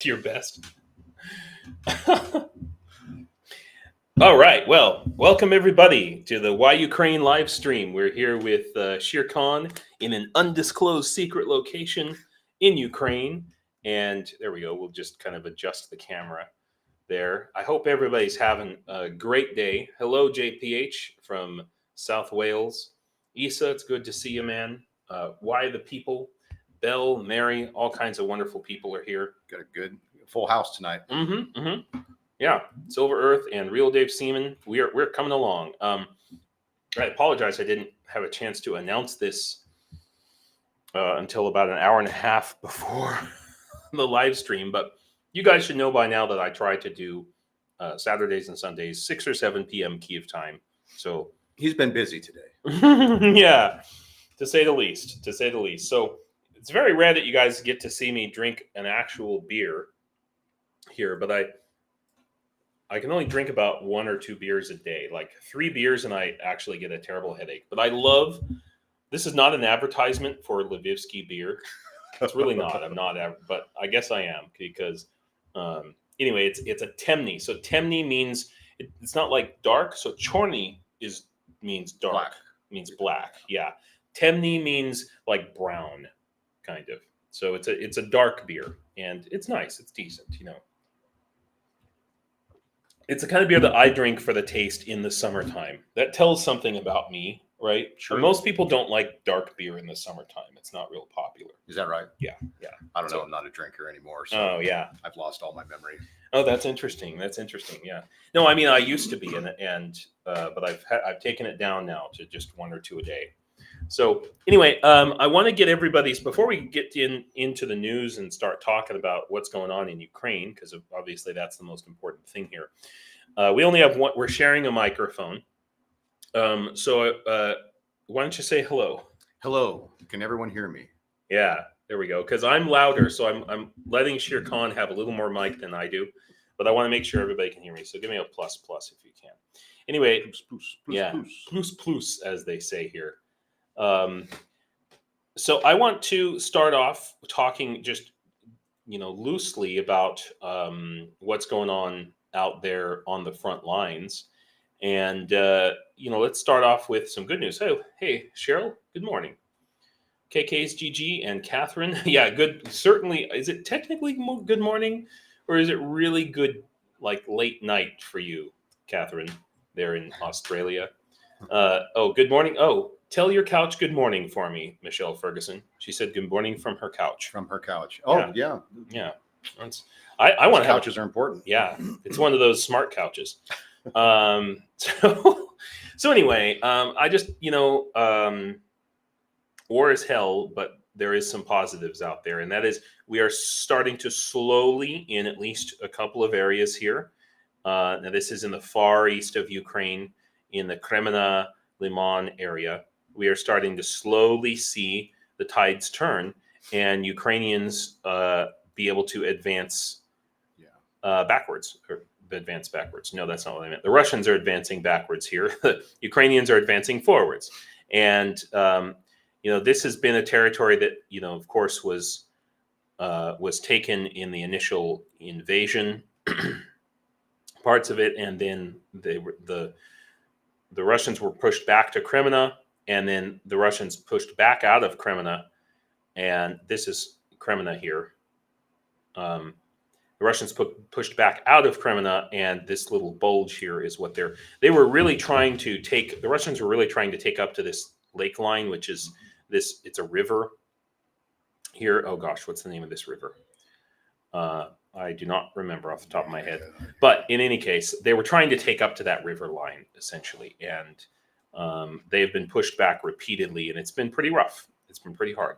your best. All right. Well, welcome everybody to the Why Ukraine live stream. We're here with Shere Khan in an undisclosed secret location in Ukraine. And there we go. We'll just kind of adjust the camera there. I hope everybody's having a great day. Hello, JPH from South Wales. Issa, it's good to see you, man. Why the people? Belle, Mary, all kinds of wonderful people are here. Got a good full house tonight. Yeah, Silver Earth and Real Dave Seaman. We're coming along. I apologize I didn't have a chance to announce this until about an hour and a half before the live stream, but you guys should know by now that I try to do Saturdays and Sundays, 6 or 7 p.m. Kiev time. So he's been busy today. Yeah, to say the least. So it's very rare that you guys get to see me drink an actual beer here, but I can only drink about 1 or 2 beers a day, like 3 beers, and I actually get a terrible headache. But I love, this is not an advertisement for Lvivsky beer. It's really not. I'm not, but I guess I am because, anyway, it's a temny. So temny means, it's not like dark. So chorny means dark, Black. means black. Yeah. Temny means like brown, kind of. So it's a dark beer, and it's nice. It's decent, you know. It's the kind of beer that I drink for the taste in the summertime. That tells something about me, right? Sure. Most people don't like dark beer in the summertime. It's not real popular. Is that right? Yeah. I don't know. I'm not a drinker anymore. So Oh, yeah. I've lost all my memory. Oh, that's interesting. Yeah. No, I mean, I used to be, but I've taken it down now to just 1 or 2 a day. So anyway, I want to get everybody's, before we get into the news and start talking about what's going on in Ukraine, because obviously that's the most important thing here. We only have one, we're sharing a microphone. So why don't you say hello? Hello. Can everyone hear me? Yeah, there we go. Because I'm louder, so I'm letting Shere Khan have a little more mic than I do, but I want to make sure everybody can hear me. So give me a plus if you can. Anyway, plus, as they say here. So I want to start off talking just, loosely about what's going on out there on the front lines. And, let's start off with some good news. Hey, Cheryl, good morning. KK's GG and Catherine. Yeah, good. Certainly. Is it technically good morning, or is it really good, like late night for you, Catherine, there in Australia? Good morning. Oh, tell your couch good morning for me, Michelle Ferguson. She said good morning from her couch. From her couch. Oh, yeah. Yeah. I want to have couches are important. Yeah, it's one of those smart couches. So anyway, I just war is hell, but there is some positives out there, and that is we are starting to slowly, in at least a couple of areas here. Now this is in the far east of Ukraine, in the Kremena Liman area. We are starting to slowly see the tides turn, and Ukrainians be able to advance backwards. No, that's not what I meant. The Russians are advancing backwards here. The Ukrainians are advancing forwards. And, this has been a territory that, of course, was taken in the initial invasion, parts of it. And then the Russians were pushed back to Kremena, and then the Russians pushed back out of Kremena. And this is Kremena here. The Russians pushed back out of Kremena, and this little bulge here is what they were really trying to take. The Russians were really trying to take up to this lake line, which is this. It's a river here. Oh gosh, what's the name of this river? I do not remember off the top of my head. But in any case, they were trying to take up to that river line essentially, and they have been pushed back repeatedly, and it's been pretty rough. It's been pretty hard.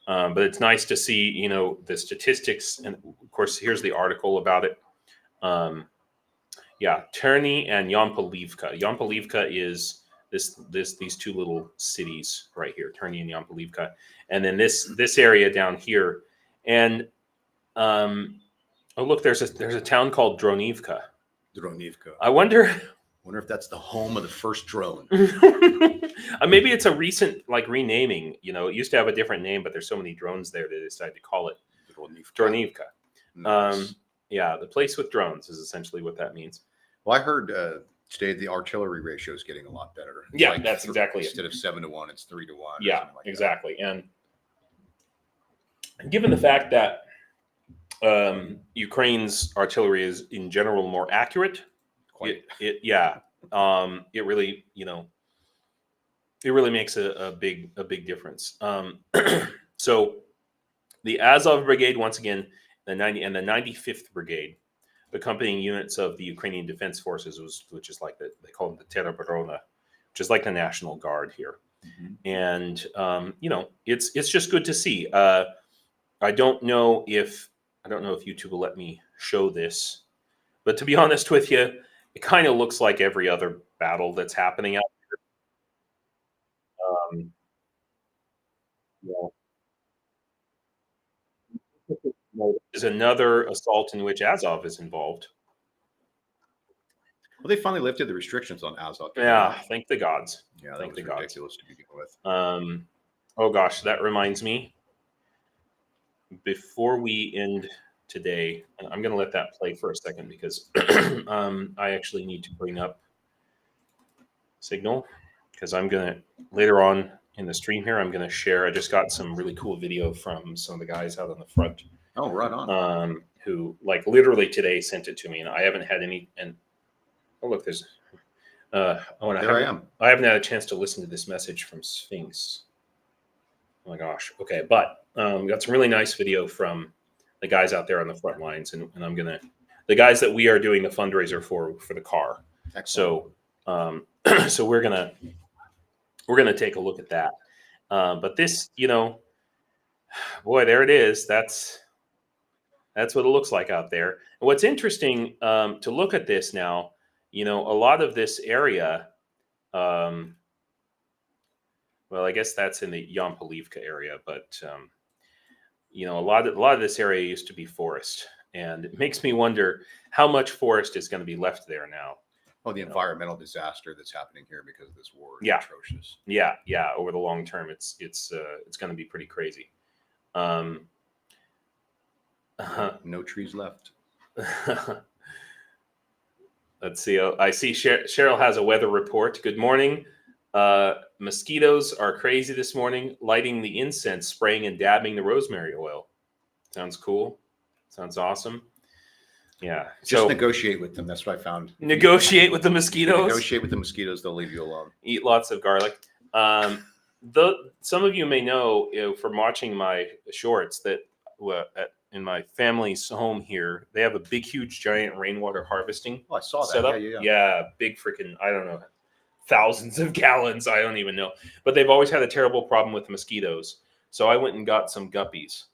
But it's nice to see, the statistics. And of course, here's the article about it. Terny and Yampolivka. Yampolivka is these two little cities right here, Terny and Yampolivka. And then this area down here. And, look, there's a town called Dronivka. I wonder if that's the home of the first drone. Maybe it's a recent renaming. It used to have a different name, but there's so many drones there they decided to call it Dronivka. Nice. Yeah, the place with drones is essentially what that means. Well, I heard today the artillery ratio is getting a lot better. It's Yeah, that's exactly it. Instead of 7-1, it's 3-1. Yeah, or something like exactly. And given the fact that Ukraine's artillery is in general more accurate, Quite. it really, it really makes a big difference. So the Azov Brigade, once again, the 95th Brigade, accompanying units of the Ukrainian Defense Forces, which is like they call them the Terobrona, which is like the National Guard here. Mm-hmm. And it's just good to see. I don't know if YouTube will let me show this, but to be honest with you, it kind of looks like every other battle that's happening out there. There's another assault in which Azov is involved. Well, they finally lifted the restrictions on Azov. Yeah, thank the gods. Yeah, that Thank was the gods. ridiculous to begin with. Oh gosh, that reminds me. Before we end today, I'm going to let that play for a second because I actually need to bring up Signal because I'm going to later on in the stream here. I'm going to share. I just got some really cool video from some of the guys out on the front. Oh, right on. Who like literally today sent it to me, and I haven't had any. And oh look, there's. I am. I haven't had a chance to listen to this message from Sphinx. Oh my gosh. Okay, but we got some really nice video from the guys out there on the front lines, and I'm gonna the guys that we are doing the fundraiser for the car. Excellent. So so we're gonna take a look at that. But this, boy, there it is. That's what it looks like out there. And what's interesting to look at this now, a lot of this area. Well, I guess that's in the Yampolivka area, but a lot of this area used to be forest, and it makes me wonder how much forest is going to be left there now. Oh, the environmental disaster that's happening here because of this war is atrocious. Yeah. Over the long term, it's going to be pretty crazy. No trees left. Let's see. I see Cheryl has a weather report. Good morning. Mosquitoes are crazy this morning, lighting the incense, spraying and dabbing the rosemary oil. Sounds cool. Sounds awesome. Yeah. Just negotiate with them. That's what I found. Negotiate with the mosquitoes. Negotiate with the mosquitoes. They'll leave you alone. Eat lots of garlic. Some of you may know, from watching my shorts that in my family's home here, they have a big, huge, giant rainwater harvesting. Oh, I saw that. Setup. Yeah, big freaking, I don't know, thousands of gallons. I don't even know. But they've always had a terrible problem with mosquitoes. So I went and got some guppies.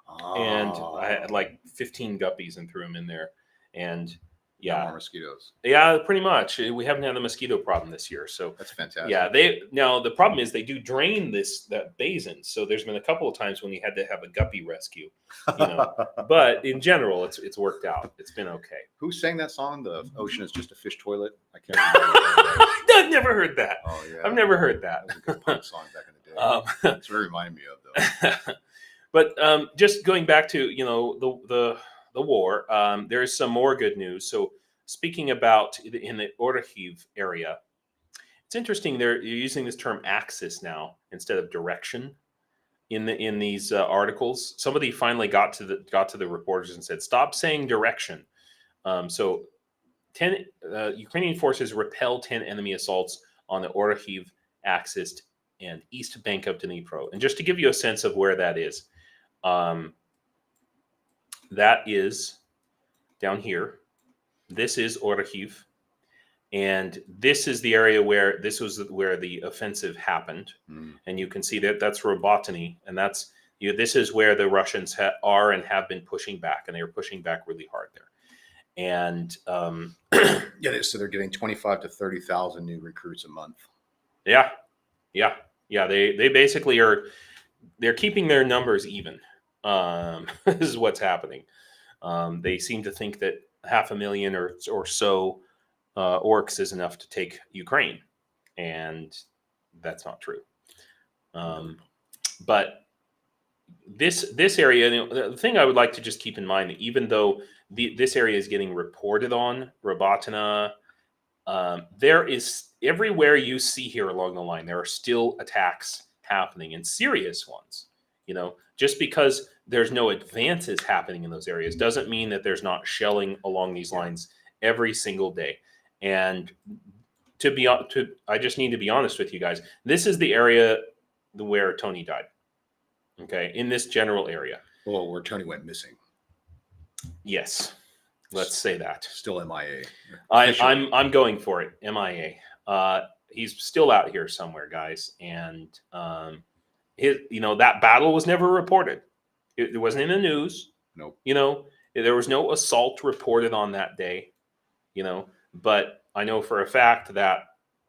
And I had like 15 guppies and threw them in there. And no more mosquitoes. Yeah, pretty much. We haven't had a mosquito problem this year. So that's fantastic. Yeah, now the problem is they do drain that basin. So there's been a couple of times when you had to have a guppy rescue. But in general, it's worked out. It's been okay. Who sang that song? The ocean is just a fish toilet. I can't remember. I've never heard that. Oh yeah, I've never heard that. That was a good punk song back in the day. That's what it reminded me of, though. But just going back to the war, there is some more good news. So speaking about in the Ordohiv area, it's interesting you're using this term axis now instead of direction in these articles. Somebody finally got to the reporters and said, "Stop saying direction." So 10 Ukrainian forces repel 10 enemy assaults on the Ordohiv axis and east bank of Dnipro. And just to give you a sense of where that is, that is down here. This is Ordohiv, and this is the area where the offensive happened. And you can see that's Robotny, and that's this is where the Russians are and have been pushing back, and they are pushing back really hard there. And so they're getting 25 to 30,000 new recruits a month. Yeah. They basically they're keeping their numbers even. This is what's happening. They seem to think that 500,000 or so orcs is enough to take Ukraine, and that's not true. But this area, the thing I would like to just keep in mind, that even though this area is getting reported on, Robotina, there is everywhere you see here along the line, there are still attacks happening, and serious ones. Just because there's no advances happening in those areas doesn't mean that there's not shelling along these lines every single day. And I just need to be honest with you guys. This is the area where Tony died. Okay, in this general area. Well, where Tony went missing. Yes, let's say that. Still MIA. I'm going for it. MIA. He's still out here somewhere, guys, and that battle was never reported. It wasn't in the news. Nope. There was no assault reported on that day. But I know for a fact that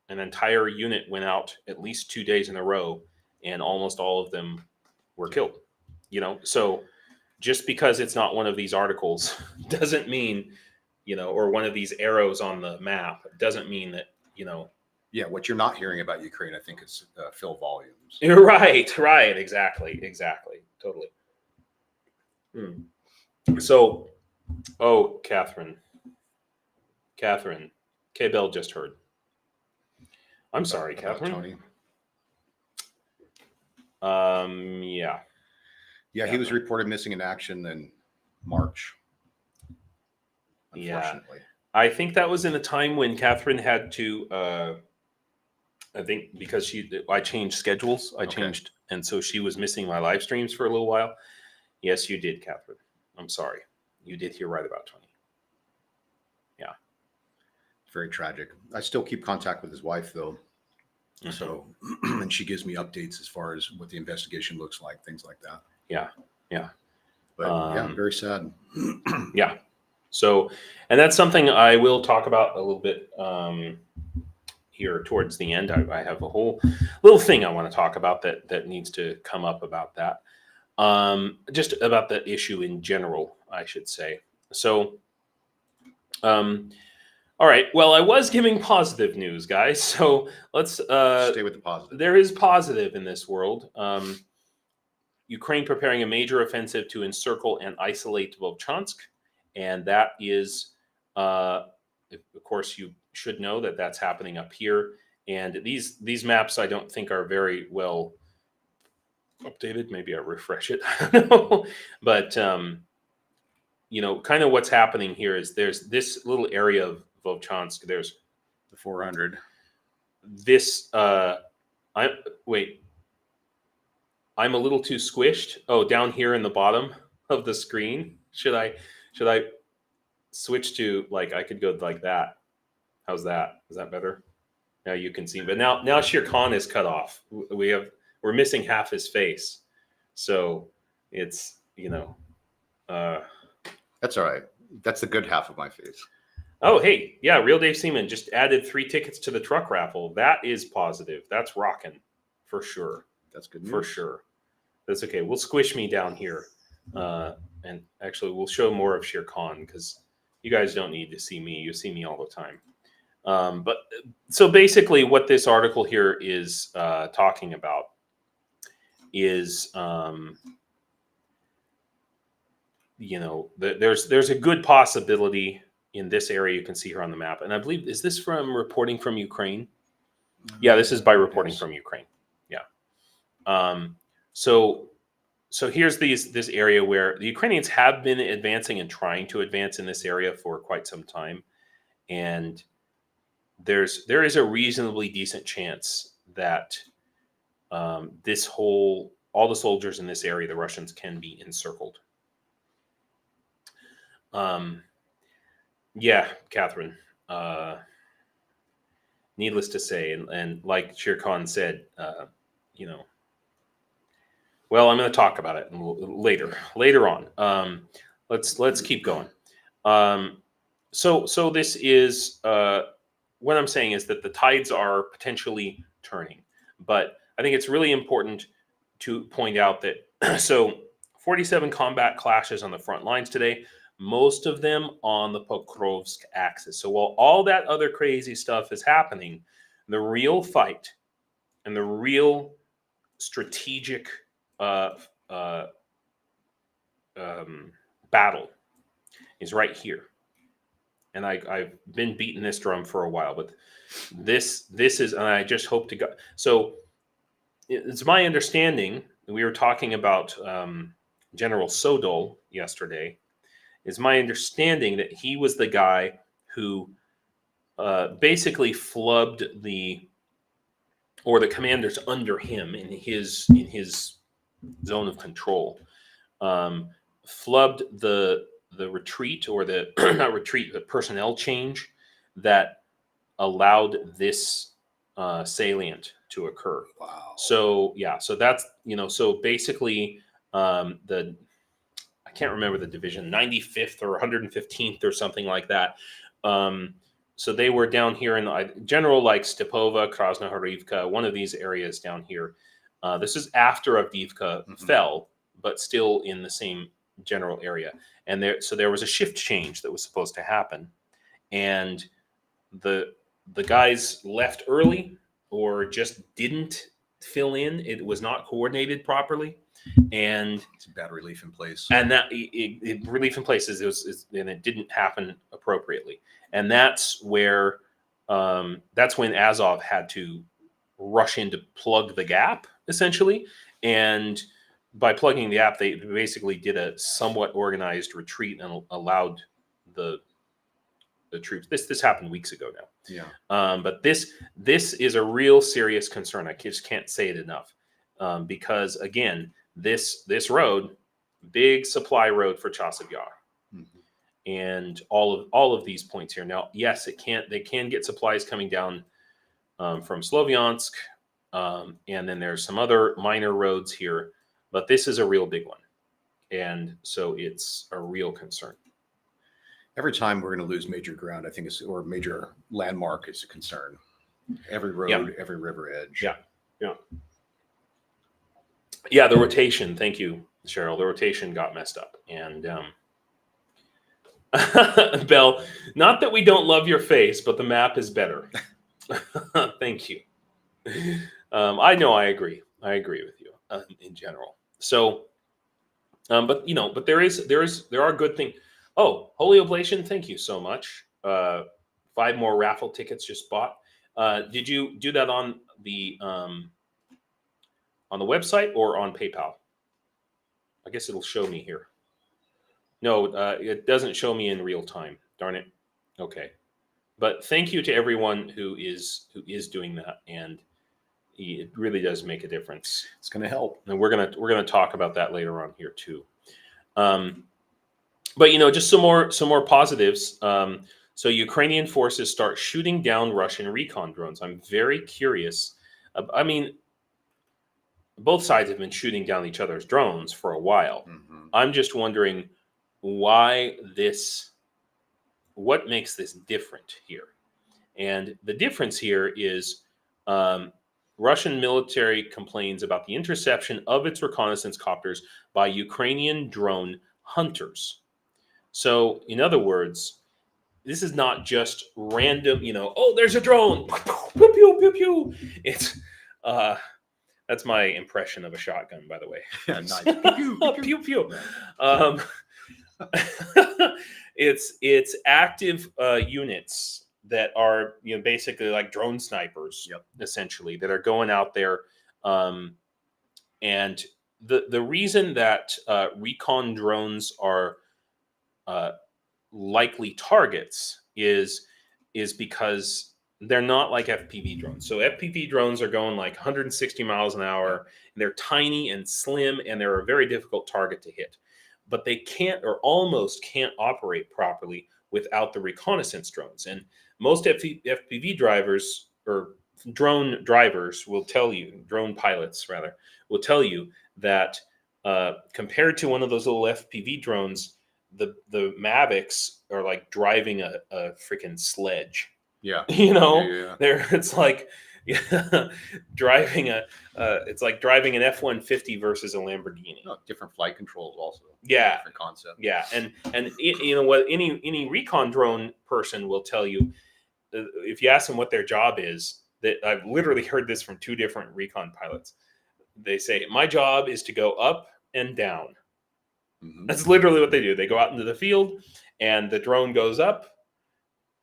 an entire unit went out at least 2 days in a row, and almost all of them were killed. So just because it's not one of these articles doesn't mean, or one of these arrows on the map doesn't mean that, Yeah, what you're not hearing about Ukraine, I think, is fill volumes. Right, exactly, totally. So, Catherine, K-Bell just heard. I'm sorry, Catherine. Tony. Yeah. Yeah, he was reported missing in action in March. Yeah. Unfortunately. I think that was in a time when Catherine had to, I think because I changed schedules. And so she was missing my live streams for a little while. Yes, you did, Catherine. I'm sorry. You did hear right about Tony. Yeah. Very tragic. I still keep contact with his wife, though. Mm-hmm. So, and she gives me updates as far as what the investigation looks like, things like that. Yeah. But very sad. Yeah. So, and that's something I will talk about a little bit here towards the end. I have a whole little thing I want to talk about that needs to come up about that. Just about the issue in general, I should say. So, all right. Well, I was giving positive news, guys. So let's stay with the positive. There is positive in this world. Ukraine preparing a major offensive to encircle and isolate Volchansk. And that is, of course, you should know that that's happening up here. And these maps, I don't think, are very well updated. Maybe I refresh it. I don't know. But, kind of what's happening here is there's this little area of Volchansk. There's the 400. This, I'm a little too squished. Oh, down here in the bottom of the screen. Should I switch to, I could go like that. How's that? Is that better? Now you can see, but now Shere Khan is cut off. We're missing half his face. So it's, that's all right. That's the good half of my face. Oh, hey. Yeah. Real Dave Seaman just added 3 tickets to the truck raffle. That is positive. That's rocking for sure. That's good news. For sure. That's okay. We'll squish me down here. And actually, we'll show more of Shere Khan because you guys don't need to see me. You see me all the time. But so basically what this article here is talking about is, there's a good possibility in this area you can see here on the map. And I believe, is this from reporting from Ukraine? Yeah, this is by reporting from Ukraine. Yeah. So here's this area where the Ukrainians have been advancing and trying to advance in this area for quite some time. And there is a reasonably decent chance that all the soldiers in this area, the Russians, can be encircled. Yeah, Catherine. Needless to say, and like Shere Khan said, well, I'm going to talk about it later on. Let's keep going. So this is what I'm saying is that the tides are potentially turning, but I think it's really important to point out that 47 combat clashes on the front lines today, most of them on the Pokrovsk axis. So while all that other crazy stuff is happening, the real fight and the real strategic uh, battle is right here. And I've been beating this drum for a while, but this is, and I just hope to go. So it's my understanding, we were talking about General Sodol yesterday, is my understanding that he was the guy who basically flubbed the commanders under him in his zone of control, flubbed the retreat, or the not retreat, but personnel change that allowed this salient to occur. Wow. So yeah, so that's, so basically I can't remember the division, 95th or 115th or something like that. So they were down here in general, like Stepova, Krasnohorivka, one of these areas down here. This is after Avdiivka fell, but still in the same general area. And there was a shift change that was supposed to happen, and the guys left early or just didn't fill in. It was not coordinated properly, and It's a bad relief in place. and that relief in places and it didn't happen appropriately, and that's where that's when Azov had to rush in to plug the gap, essentially. And by plugging the gap, they basically did a somewhat organized retreat and allowed the troops. This happened weeks ago now. Yeah. But this is a real serious concern. I just can't say it enough, because again, this road, big supply road for Chasiv Yar, and all of these points here. Now, yes, they can get supplies coming down from Slovyansk, and then there's some other minor roads here, but this is a real big one, and so it's a real concern. Every time we're going to lose major ground, I think or major landmark is a concern. Every road, every river edge. Yeah, the rotation. Thank you, Cheryl. The rotation got messed up, and Belle. Not that we don't love your face, but the map is better. Thank you. I know. I agree. I agree with you in general. So, but there are good things. Oh, Holy Oblation, thank you so much. 5 more raffle tickets just bought. Did you do that on the website or on PayPal? I guess it'll show me here. No, it doesn't show me in real time. Darn it. Okay. But thank you to everyone who is doing that, and it really does make a difference. It's going to help. And we're gonna talk about that later on here too. But just some more positives. So Ukrainian forces start shooting down Russian recon drones. I'm very curious. I mean, both sides have been shooting down each other's drones for a while. I'm just wondering what makes this different here. And the difference here is Russian military complains about the interception of its reconnaissance copters by Ukrainian drone hunters. So, in other words, this is not just random, oh, there's a drone. Pew, pew, pew, pew. It's, that's my impression of a shotgun, by the way. Yeah, nice. Pew, pew, pew. It's active units that are, basically like drone snipers, essentially, that are going out there. And the reason that recon drones are likely targets is because they're not like FPV drones. So FPV drones are going like 160 miles an hour, and they're tiny and slim, and they're a very difficult target to hit. But they can't, or almost can't, operate properly without the reconnaissance drones. And most FPV drivers, or drone drivers, will tell you, drone pilots rather, will tell you that compared to one of those little FPV drones, the Mavics are like driving a freaking sledge. Yeah. It's like driving it's like driving an F-150 versus a Lamborghini. Different flight controls also. Yeah. Different concept. Yeah. And what any recon drone person will tell you, if you ask them what their job is, that I've literally heard this from 2 different recon pilots. They say, my job is to go up and down. Mhm. That's literally what they do. They go out into the field, and the drone goes up,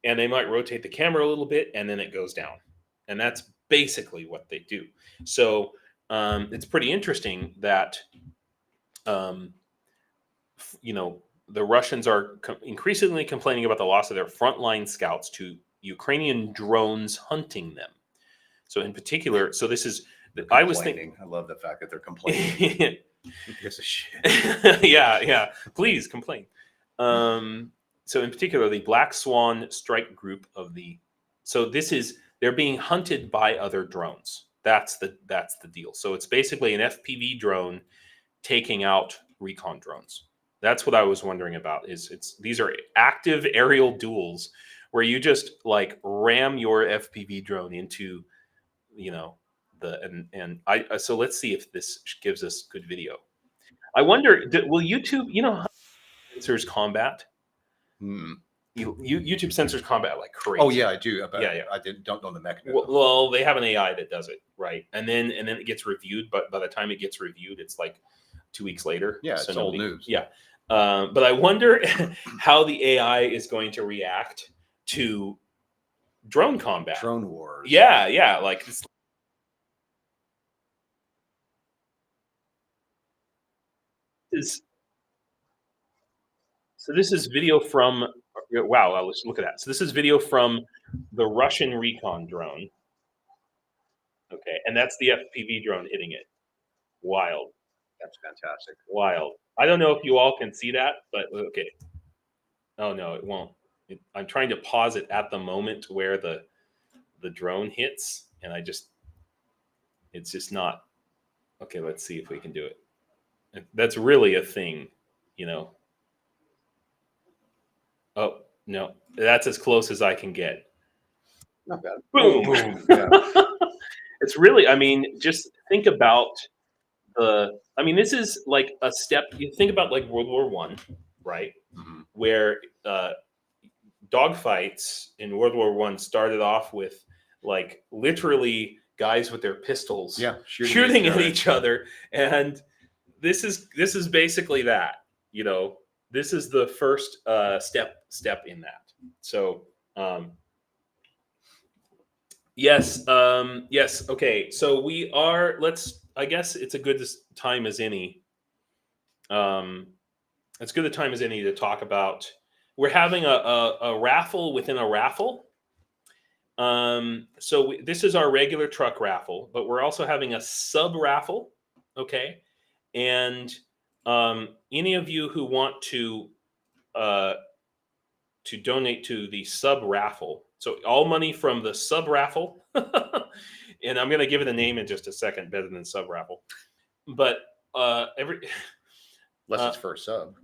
and they might rotate the camera a little bit, and then it goes down. And that's basically what they do. So it's pretty interesting that, the Russians are increasingly complaining about the loss of their frontline scouts to Ukrainian drones hunting them. So in particular, so this is, I was thinking, I love the fact that they're complaining. Who gives a shit? yeah, please complain. So in particular, the Black Swan strike group so they're being hunted by other drones. That's the deal. So it's basically an FPV drone taking out recon drones. That's what I was wondering about. These are active aerial duels where you just like ram your FPV drone into, so let's see if this gives us good video. I wonder, will YouTube, how censors combat? YouTube censors combat like crazy. Oh yeah, I do. Yeah. I don't know the mechanism. Well, they have an AI that does it, right? And then it gets reviewed, but by the time it gets reviewed, it's like 2 weeks later. Yeah, it's old news. Yeah. But I wonder how the AI is going to react to drone combat. Drone wars. Yeah. Like this is video from, wow, let's look at that. So this is video from the Russian Recon drone. Okay, and that's the FPV drone hitting it. Wild. That's fantastic. Wild. I don't know if you all can see that, but okay. Oh no, it won't. I'm trying to pause it at the moment where the drone hits, and it's just not. Okay, let's see if we can do it. That's really a thing, Oh, no. That's as close as I can get. Not bad. Boom. Boom. Yeah. It's really, just think about this is like a step. You think about like World War I, right? Mm-hmm. Where dogfights in World War I started off with like literally guys with their pistols shooting at each other. And this is basically that, this is the first step in that. So yes. Okay. So we are, I guess it's a good time as any. It's good a time as any to talk about. We're having a raffle within a raffle. So this is our regular truck raffle, but we're also having a sub raffle. Okay. And any of you who want to donate to the sub raffle, so all money from the sub raffle, and I'm going to give it a name in just a second, better than sub raffle, but unless it's for a sub,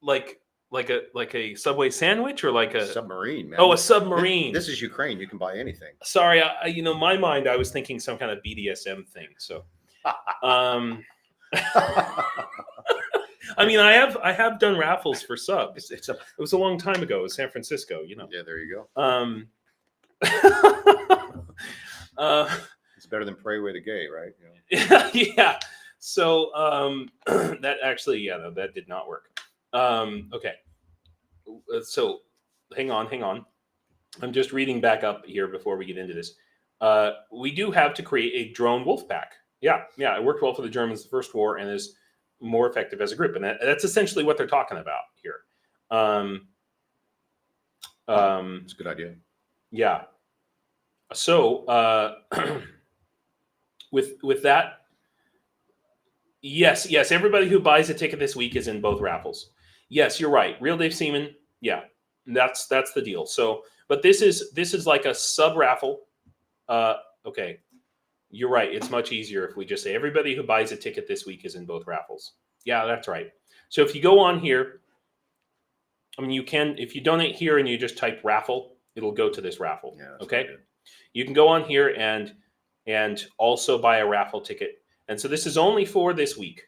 like a Subway sandwich or like a submarine, man. Oh, a submarine. This is Ukraine. You can buy anything. Sorry, my mind, I was thinking some kind of BDSM thing. So, I have done raffles for subs. It was a long time ago. It was San Francisco. Yeah, there you go. It's better than Pray Away the Gay, right? Yeah. So that actually, that did not work. Okay. So hang on. I'm just reading back up here before we get into this. We do have to create a drone wolf pack. Yeah. It worked well for the Germans the first war and is more effective as a group. And that's essentially what they're talking about here. It's a good idea. Yeah. So with that, yes, everybody who buys a ticket this week is in both raffles. Yes, you're right. Real Dave Seaman. Yeah, that's the deal. So, but this is like a sub raffle. Okay, you're right. It's much easier if we just say everybody who buys a ticket this week is in both raffles. Yeah, that's right. So if you go on here, you can, if you donate here and you just type raffle, it'll go to this raffle. Yeah, okay. You can go on here and also buy a raffle ticket. And so this is only for this week,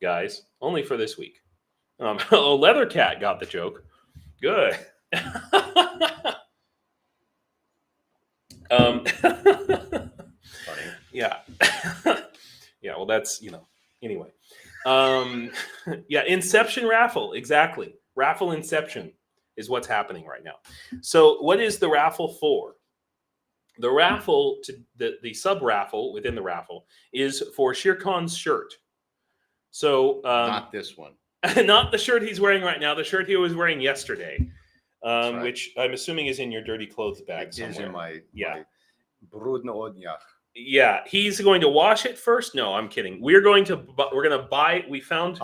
guys. Only for this week. Leather Cat got the joke. Good. Funny. Yeah. Yeah. Well, that's Anyway, yeah, Inception Raffle, exactly. Raffle Inception is what's happening right now. So, what is the raffle for? The raffle, to the sub raffle within the raffle, is for Shirkon's shirt. So, Not this one. not the shirt he's wearing right now. The shirt he was wearing yesterday, Right. which I'm assuming is in your dirty clothes bag It somewhere. is in my Yeah. brudno odniach. Yeah, he's going to wash it first. No, I'm kidding. We're going to buy. We found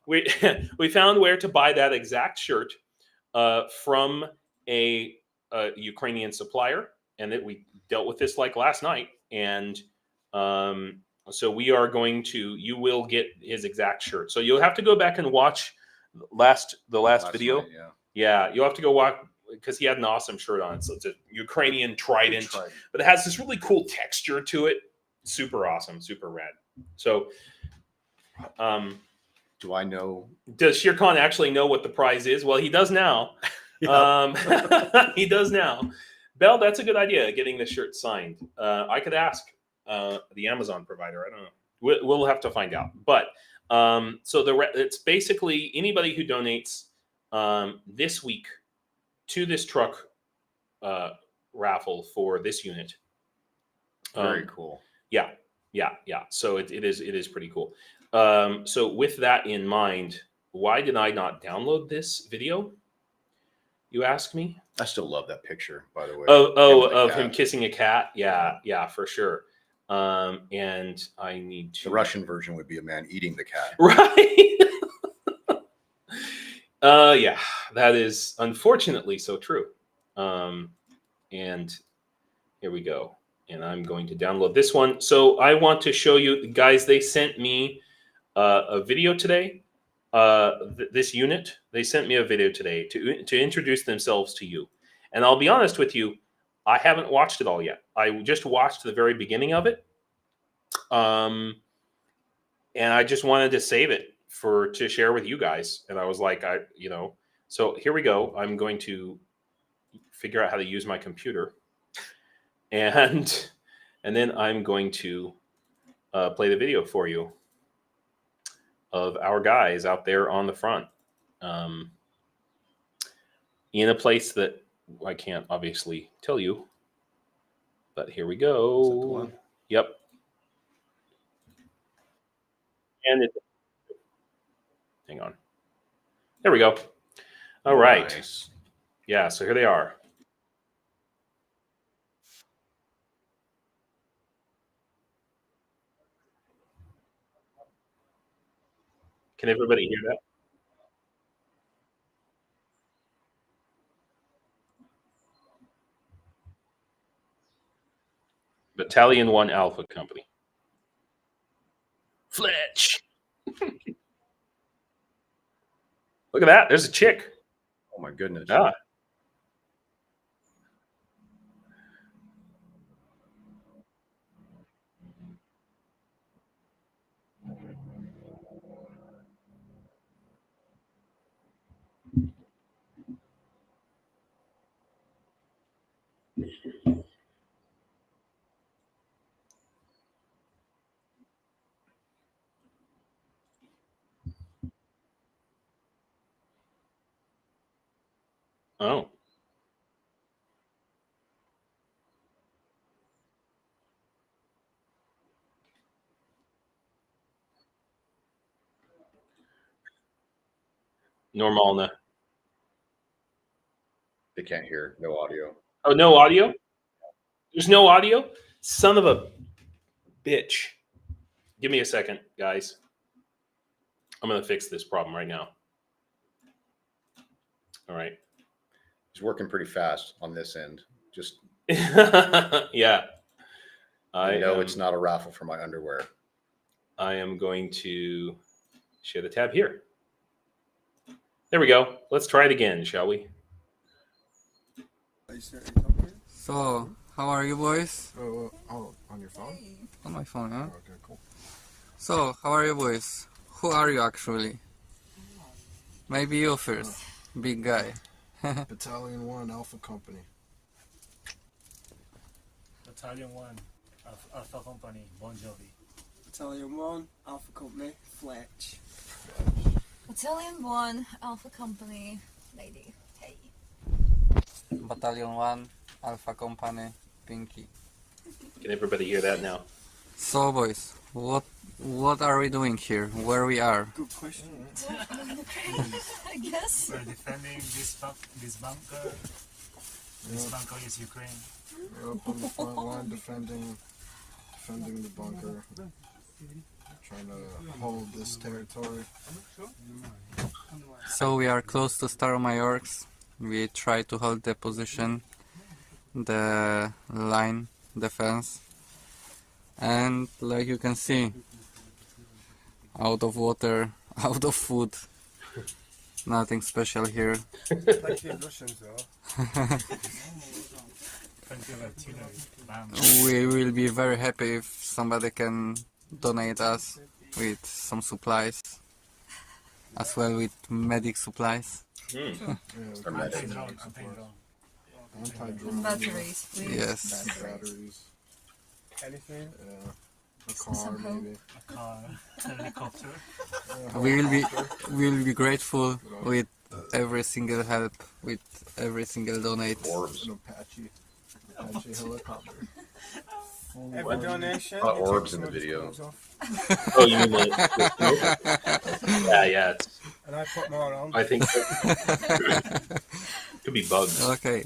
we found where to buy that exact shirt from a Ukrainian supplier, and that we dealt with this like last night. And so we are going to. You will get his exact shirt. So you'll have to go back and watch the last video. Night, yeah. Yeah, you'll have to go watch because he had an awesome shirt on. So it's a Ukrainian trident. But it has this really cool texture to it. Super awesome, super rad. So, Do I know? does Shirkan actually know what the prize is? Well, he does now. He does now. Bell, that's a good idea, getting the shirt signed. I could ask the Amazon provider. I don't know. We'll have to find out. But so it's basically anybody who donates this week to this truck raffle for this unit. Very cool. Yeah. So it is pretty cool. So with that in mind, why did I not download this video? You ask me. I still love that picture, by the way. Of him kissing a cat. Yeah, for sure. And I need to. The Russian version would be a man eating the cat. Right. Yeah, that is unfortunately so true. And here we go. And I'm going to download this one. So I want to show you guys, they sent me a video today. This unit, they sent me a video today to introduce themselves to you. And I'll be honest with you, I haven't watched it all yet. I just watched the very beginning of it. And I just wanted to save it to share with you guys. And I was like, so here we go. I'm going to figure out how to use my computer. And then I'm going to play the video for you of our guys out there on the front, in a place that I can't obviously tell you, but here we go. Is that the one? Yep. And hang on. There we go. All right. Nice. Yeah, so here they are. Can everybody hear that? Battalion 1 Alpha Company. Fletch. Look at that. There's a chick. Oh my goodness. Ah. Oh. Normalna. They can't hear. No audio. Oh, no audio? There's no audio? Son of a bitch. Give me a second, guys. I'm going to fix this problem right now. All right. He's working pretty fast on this end. Just Yeah. I know it's not a raffle for my underwear. I am going to share the tab here. There we go. Let's try it again, shall we? So, how are you boys? Oh, on your phone? On my phone, huh? Okay, cool. So, how are you boys? Who are you actually? Maybe you first, big guy. Battalion 1 Alpha Company. Battalion 1 Alpha Company, Bon Jovi. Battalion 1, Alpha Company, Fletch. Battalion 1, Alpha Company, Lady. Hey. Battalion 1, Alpha Company, Pinky. Can everybody hear that now? So boys, what are we doing here? Where we are? Good question. I guess. We're defending this bunker. This bunker is Ukraine. We're up on the front line defending the bunker. Trying to hold this territory. So we are close to Staromajorsk. We try to hold the position, the line defense, and like you can see, out of water, out of food, nothing special here. Like the Russians though. Plenty of artillery. Bam. We will be very happy if somebody can donate us with some supplies, as well with medic supplies. Or medic. Anti-drone. Anti-drone. Batteries, please. Yes. Batteries. Anything? Yeah. A car Some hope. maybe. A car, a helicopter. We will be grateful with every single help, with every single donate. Orbs. An Apache helicopter. Every donation. Orbs in the video. Oh, you mean the smoke? Yeah. And I put more on. I think could be bugs. Okay,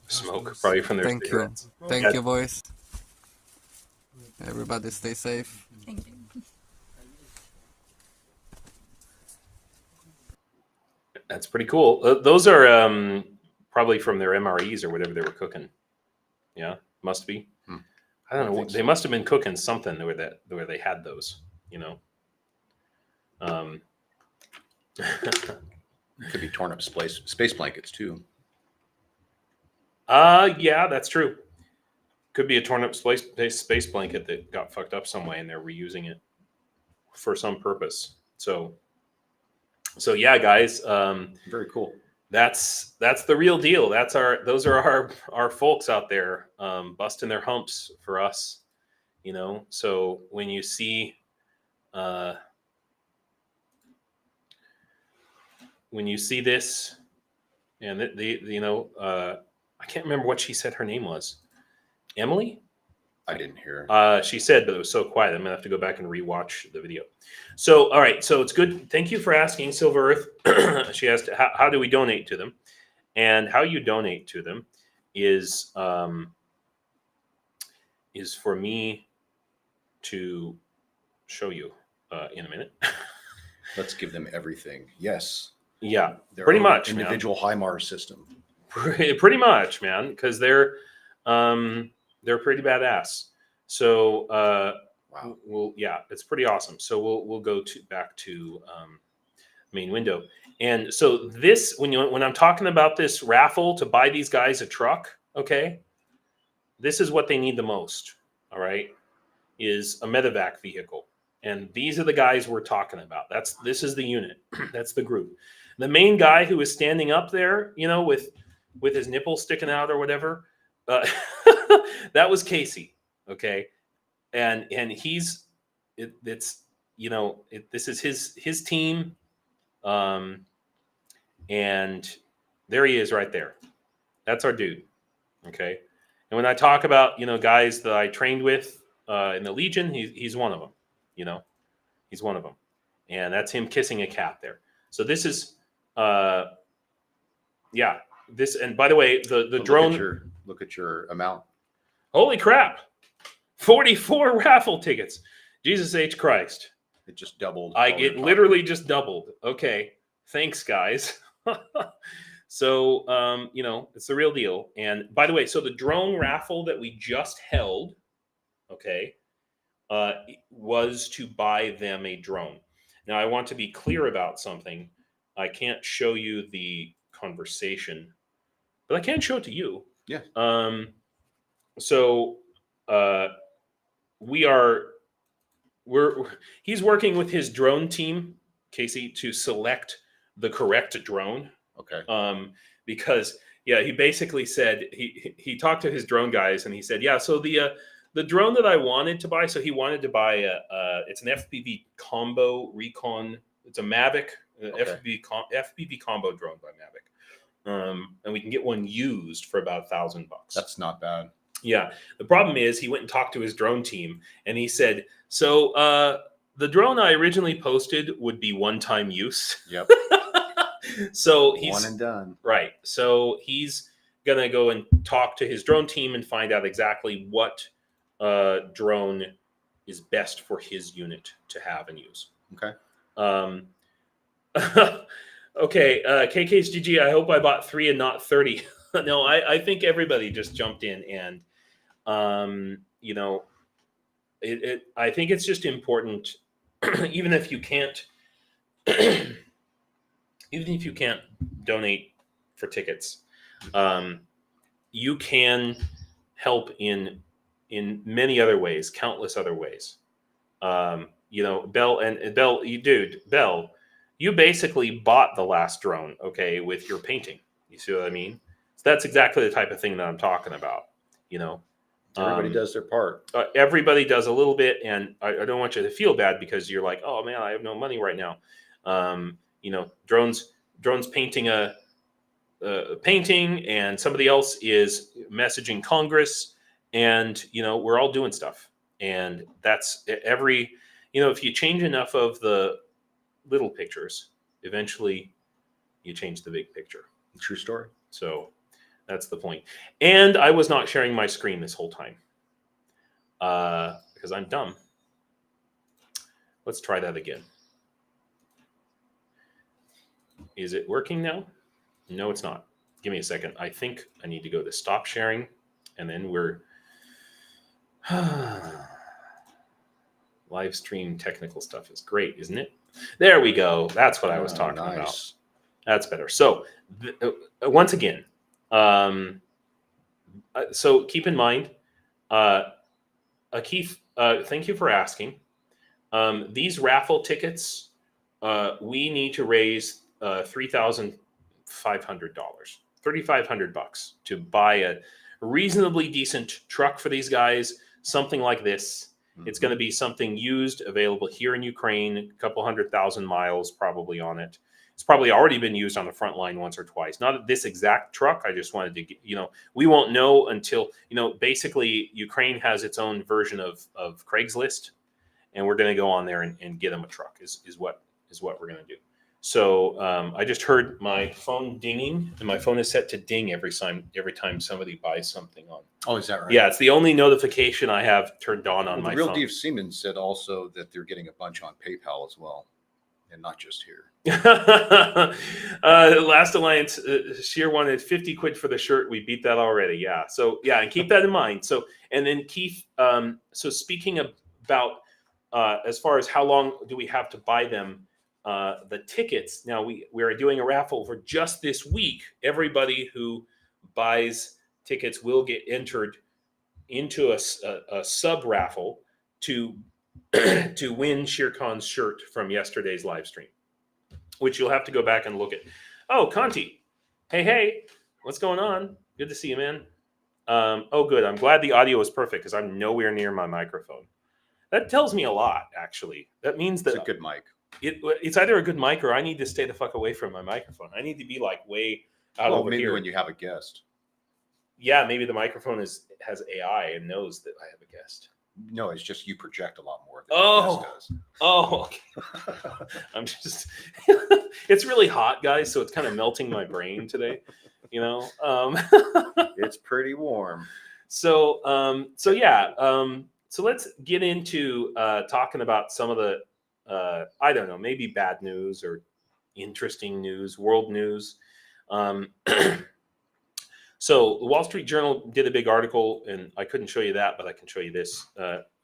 Smoke, probably from their thank you. cigarettes. Thank you, boys. Everybody stay safe. Thank you. That's pretty cool. Those are probably from their MREs or whatever they were cooking. Yeah, must be. I don't know. think They so. must have been cooking something where they had those. You know. Could be torn up space blankets too. Yeah, that's true. Could be a torn up space blanket that got fucked up some way, and they're reusing it for some purpose. So yeah, guys. Very cool. That's the real deal. Those are our folks out there, busting their humps for us, you know. So when you see this, and I can't remember what she said her name was. Emily? I didn't hear. She said, but it was so quiet. I'm gonna have to go back and rewatch the video. So, all right. So it's good. Thank you for asking, Silver Earth. She asked, how do we donate to them? And how you donate to them is for me to show you in a minute. Let's give them everything. Yes. Yeah, Their pretty own much, man. individual HIMARS system. Pretty much, man, because they're pretty badass. So Wow. it's pretty awesome. So we'll go back to main window. And so this, when I'm talking about this raffle to buy these guys a truck, okay, this is what they need the most. All right, is a medevac vehicle, and these are the guys we're talking about. This is the unit. That's the group. The main guy who is standing up there, you know, with his nipples sticking out or whatever, that was Casey. Okay, and this is his team, and there he is right there. That's our dude. Okay, and when I talk about guys that I trained with in the Legion, he's one of them. You know, he's one of them, and that's him kissing a cat there. So this is this. And by the way, the drone. Look at your amount. Holy crap! 44 raffle tickets. Jesus H. Christ. It just doubled. It literally just doubled. Okay. Thanks, guys. So, it's the real deal. And by the way, so the drone raffle that we just held, okay, was to buy them a drone. Now, I want to be clear about something. I can't show you the conversation, but I can show it to you. Yeah. He's working with his drone team, Casey, to select the correct drone. Okay. Because he basically said he talked to his drone guys and he said, yeah, so the the drone that I wanted to buy. So he wanted to buy it's an FPV combo Recon. It's a Mavic Okay. FPV combo drone by Mavic, and we can get one used for about $1,000. That's not bad. Yeah. The problem is he went and talked to his drone team, and he said, "So the drone I originally posted would be one-time use." Yep. So he's One and done. right. So he's gonna go and talk to his drone team and find out exactly what drone is best for his unit to have and use. Okay. Okay, KK's GG. I hope I bought 3 and not 30. No, I think everybody just jumped in, and you know, I think it's just important, even if you can't, even if you can't donate for tickets, you can help in many other ways, countless other ways. You know, Bell, you basically bought the last drone, okay, with your painting. You see what I mean? So that's exactly the type of thing that I'm talking about. You know, Everybody does their part. everybody does a little bit, and I don't want you to feel bad because you're like, oh man, I have no money right now. You know, drones painting a painting, and somebody else is messaging Congress, and you know, we're all doing stuff, and that's every. You know, if you change enough of the little pictures, eventually you change the big picture. True story. So that's the point. And I was not sharing my screen this whole time because I'm dumb. Let's try that again. Is it working now? No, it's not. Give me a second. I think I need to go to stop sharing, and then we're live stream technical stuff is great, isn't it? There we go. That's what I was talking about. That's better. So once again, so keep in mind, Keith, thank you for asking. These raffle tickets, we need to raise $3,500, $3,500 to buy a reasonably decent truck for these guys, something like this. It's going to be something used, available here in Ukraine, a couple 100,000 miles probably on it. It's probably already been used on the front line once or twice. Not this exact truck. I just wanted to get, you know, we won't know until, you know, basically Ukraine has its own version of Craigslist, and we're going to go on there and get them a truck is what we're going to do. So I just heard my phone dinging, and my phone is set to ding every time somebody buys something on. Oh, is that right? Yeah, it's the only notification I have turned on Well, my the real phone. Dave Siemens said also that they're getting a bunch on PayPal as well, and not just here. Last Alliance, Sheer wanted 50 quid for the shirt. We beat that already. Yeah. So yeah, and keep that in mind. So, and then Keith, so speaking about as far as how long do we have to buy them, the tickets. Now we are doing a raffle for just this week. Everybody who buys tickets will get entered into a sub raffle to win Sheercon's shirt from yesterday's live stream, which you'll have to go back and look at. Oh, Canti. Hey, what's going on? Good to see you, man. Oh, good. I'm glad the audio is perfect because I'm nowhere near my microphone. That tells me a lot, actually. That means that It's a good mic. it's either a good mic or I need to stay the fuck away from my microphone. I need to be like way out over maybe here. when you have a guest. Yeah, maybe the microphone has AI and knows that I have a guest. No, it's just you project a lot more. Oh. The guest Oh, okay. I'm just it's really hot, guys, so it's kind of melting my brain today, you know. does. It's pretty warm. So let's get into talking about some of the I don't know, maybe bad news or interesting news, world news. So the Wall Street Journal did a big article, and I couldn't show you that, but I can show you this.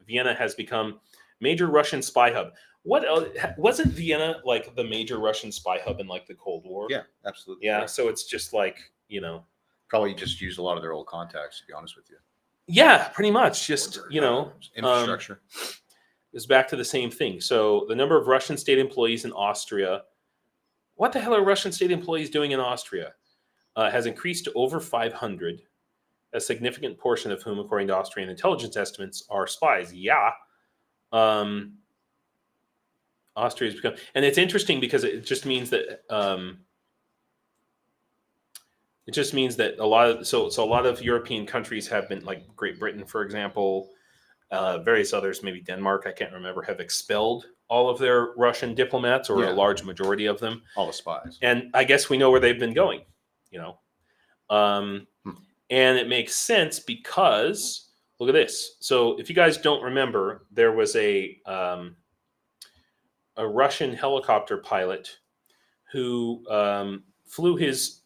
Vienna has become major Russian spy hub. What wasn't Vienna like the major Russian spy hub in like the Cold War? Yeah, absolutely. Yeah. So it's just like, you know, Probably just used a lot of their old contacts, to be honest with you. yeah, pretty much. Just, you know, Infrastructure. it's back to the same thing. So the number of Russian state employees in Austria, what the hell are Russian state employees doing in Austria? Has increased to over 500. a significant portion of whom, according to Austrian intelligence estimates, are spies. Yeah. Austria has become, and it's interesting because it just means that a lot of a lot of European countries have been, like Great Britain, for example, various others, maybe Denmark, I can't remember, have expelled all of their Russian diplomats, or a large majority of them. All the spies. And I guess we know where they've been going, you know. And it makes sense because, look at this. So if you guys don't remember, there was a Russian helicopter pilot who flew his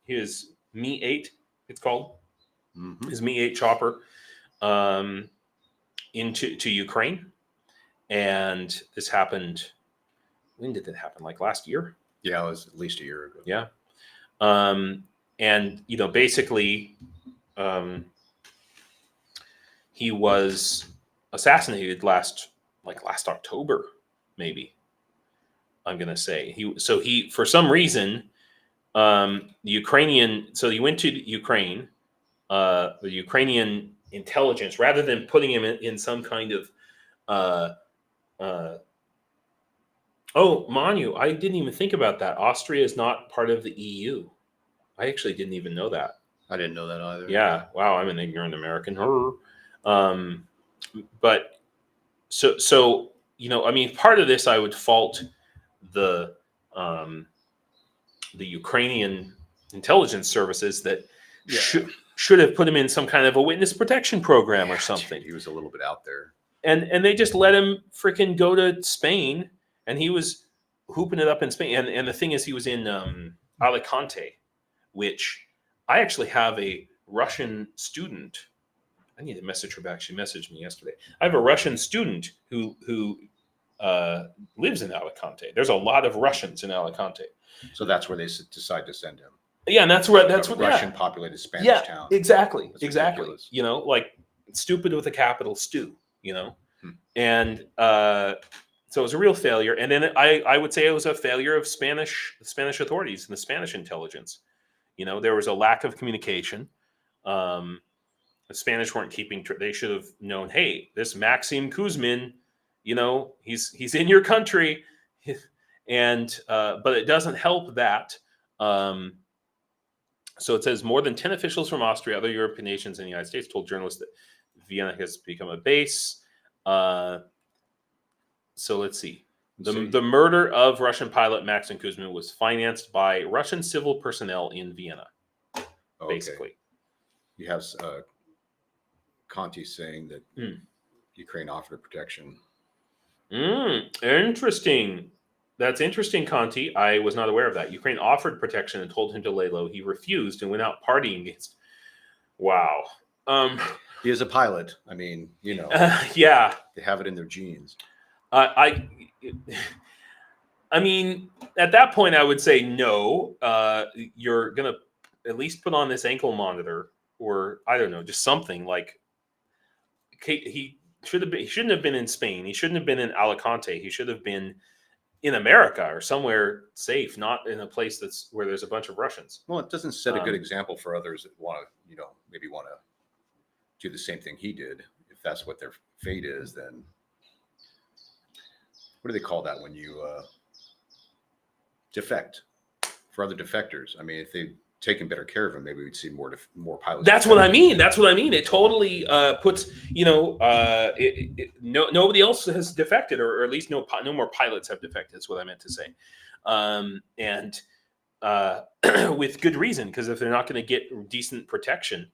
his Mi-8, it's called, his Mi-8 chopper, into Ukraine. And this happened, when did that happen? Like last year? Yeah, it was at least a year ago. Yeah. And, you know, basically, he was assassinated last October, maybe, I'm going to say. He, for some reason, the Ukrainian, so he went to Ukraine, the Ukrainian intelligence, rather than putting him in some kind of, oh, Manu, I didn't even think about that. Austria is not part of the EU. I actually didn't even know that. I didn't know that either. Yeah. Wow. I'm an ignorant American. But so, you know, I mean, part of this, I would fault the Ukrainian intelligence services that should have put him in some kind of a witness protection program or something. He was a little bit out there. And they just let him freaking go to Spain, and he was hooping it up in Spain. And the thing is, he was in Alicante, which I actually have a Russian student. I need to message her back. She messaged me yesterday. I have a Russian student who lives in Alicante. There's a lot of Russians in Alicante. So that's where they decide to send him. Yeah, and that's what Russian populated Spanish town. Exactly, That's exactly. ridiculous. You know, like stupid with a capital stew. You know, and so it was a real failure. And then I would say it was a failure of the Spanish authorities and the Spanish intelligence. You know, there was a lack of communication. The Spanish weren't keeping. They should have known. Hey, this Maxim Kuzmin, you know, he's in your country, and but it doesn't help that. So it says more than 10 officials from Austria, other European nations, and the United States told journalists that Vienna has become a base. So let's see. The murder of Russian pilot Maxim Kuzmin was financed by Russian civil personnel in Vienna, basically. You have Canti saying that Ukraine offered protection. Interesting. That's interesting, Canti. I was not aware of that. Ukraine offered protection and told him to lay low. He refused and went out partying against. Wow. He is a pilot. I mean, you know. Yeah. They have it in their genes. I mean, at that point, I would say no. You're gonna at least put on this ankle monitor, or I don't know, just something like. He shouldn't have been in Spain. He shouldn't have been in Alicante. He should have been in America or somewhere safe, not in a place where there's a bunch of Russians. Well, it doesn't set a good example for others that want to, you know, maybe want to do the same thing he did. If that's what their fate is, then what do they call that when you defect? For other defectors, I mean, if they'd taken better care of him, maybe we'd see more pilots. That's what I mean. That's what I mean. It totally puts, you know, nobody else has defected, or at least no more pilots have defected. That's what I meant to say. And with good reason, because if they're not going to get decent protection,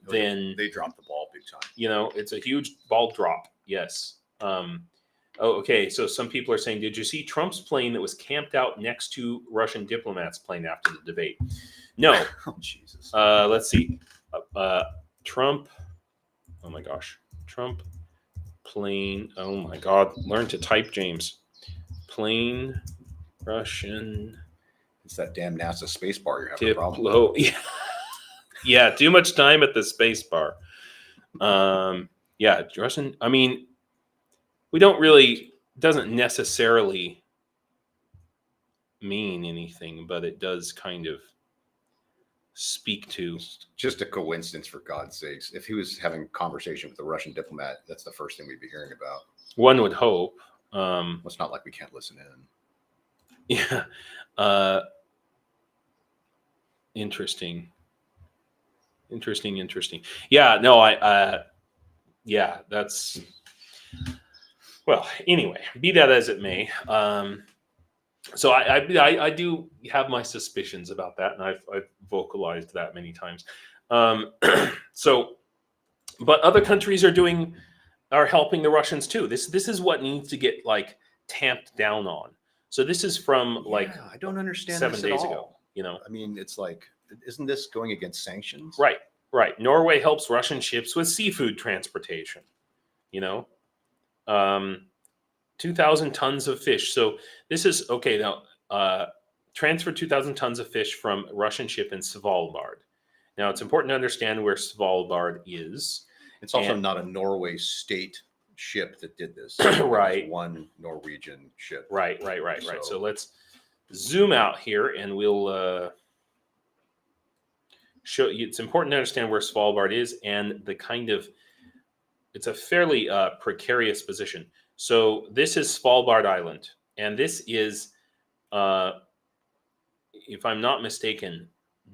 then they drop the ball big time. You know, it's a huge ball drop. Yes. Okay. So some people are saying, did you see Trump's plane that was camped out next to Russian diplomats' plane after the debate? No. Oh, Jesus. Let's see. Trump. Oh my gosh. Trump plane. Oh my God. Learn to type, James. Plane Russian. It's that damn NASA space bar you're having a problem with. Yeah. Yeah. Too much time at the space bar. Yeah. Russian. I mean, we don't really, doesn't necessarily mean anything, but it does kind of speak to. Just a coincidence, for God's sakes. If he was having a conversation with a Russian diplomat, that's the first thing we'd be hearing about. One would hope. Well, it's not like we can't listen in. Yeah. Interesting. Yeah, no, yeah, that's, well, anyway, be that as it may. So I do have my suspicions about that, and I've vocalized that many times. So, but other countries are helping the Russians too. This is what needs to get like tamped down on. So this is from like I don't understand 7 this at days all. ago. You know, I mean, it's like, isn't this going against sanctions? right. Norway helps Russian ships with seafood transportation. You know, 2,000 tons of fish. So this is okay. Now, transfer 2,000 tons of fish from Russian ship in Svalbard. Now, it's important to understand where Svalbard is. It's also And- not a Norway state ship that did this. Right. It was one Norwegian ship. Right. So- So let's zoom out here, and we'll show you. It's important to understand where Svalbard is and the kind of. It's a fairly precarious position. So this is Svalbard Island, and this is, if I'm not mistaken,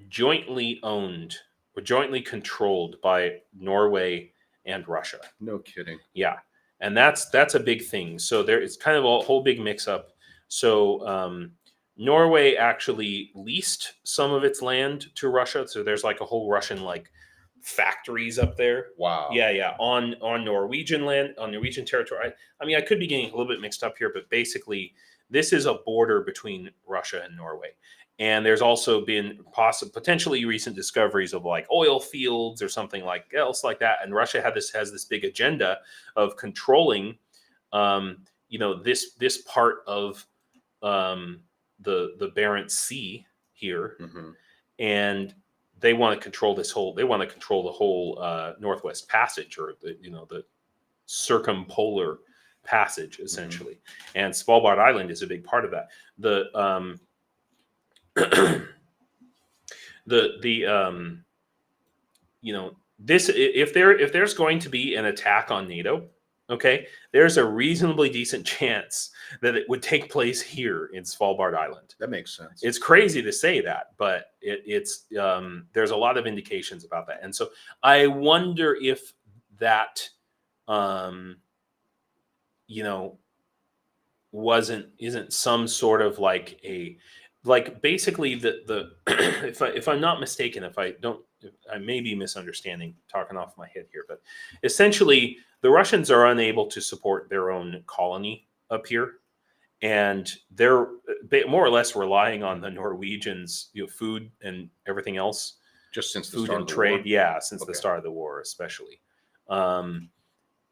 jointly owned or jointly controlled by Norway and Russia. No kidding. Yeah, and that's a big thing. So there is kind of a whole big mix-up. So Norway actually leased some of its land to Russia. So there's like a whole Russian like factories up there. Wow. Yeah, on Norwegian land, on Norwegian territory. I mean, I could be getting a little bit mixed up here, but basically, this is a border between Russia and Norway. And there's also been potentially recent discoveries of like oil fields or something like else like that. And Russia has this big agenda of controlling, this part of the Barents Sea here, Mm-hmm. and they want to control They want to control the whole Northwest Passage, or the circumpolar passage, essentially. Mm-hmm. And Svalbard Island is a big part of that. This, if there's going to be an attack on NATO, okay, there's a reasonably decent chance that it would take place here in Svalbard Island. That makes sense. It's crazy to say that, but it's there's a lot of indications about that. And so I wonder if that isn't some sort of like basically the if I'm not mistaken, I may be misunderstanding, talking off my head here, but essentially the Russians are unable to support their own colony up here, and they're more or less relying on the Norwegians, food and everything else, just since the food start and of the trade, war? yeah, since the start of the war, especially.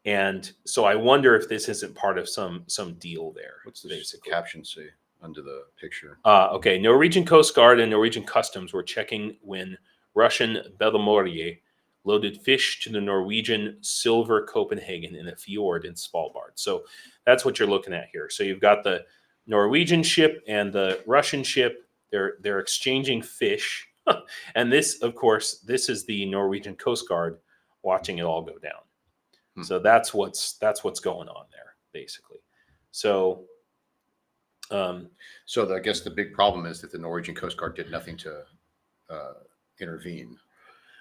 And so I wonder if this isn't part of some deal there. What's the basically caption say under the picture? Okay, Norwegian Coast Guard and Norwegian Customs were checking when Russian Belomorje loaded fish to the Norwegian Silver Copenhagen in a fjord in Svalbard. So that's what you're looking at here. So you've got the Norwegian ship and the Russian ship. They're exchanging fish, and this, of course, this is the Norwegian Coast Guard watching it all go down. So that's what's going on there, basically. So, I guess the big problem is that the Norwegian Coast Guard did nothing to intervene.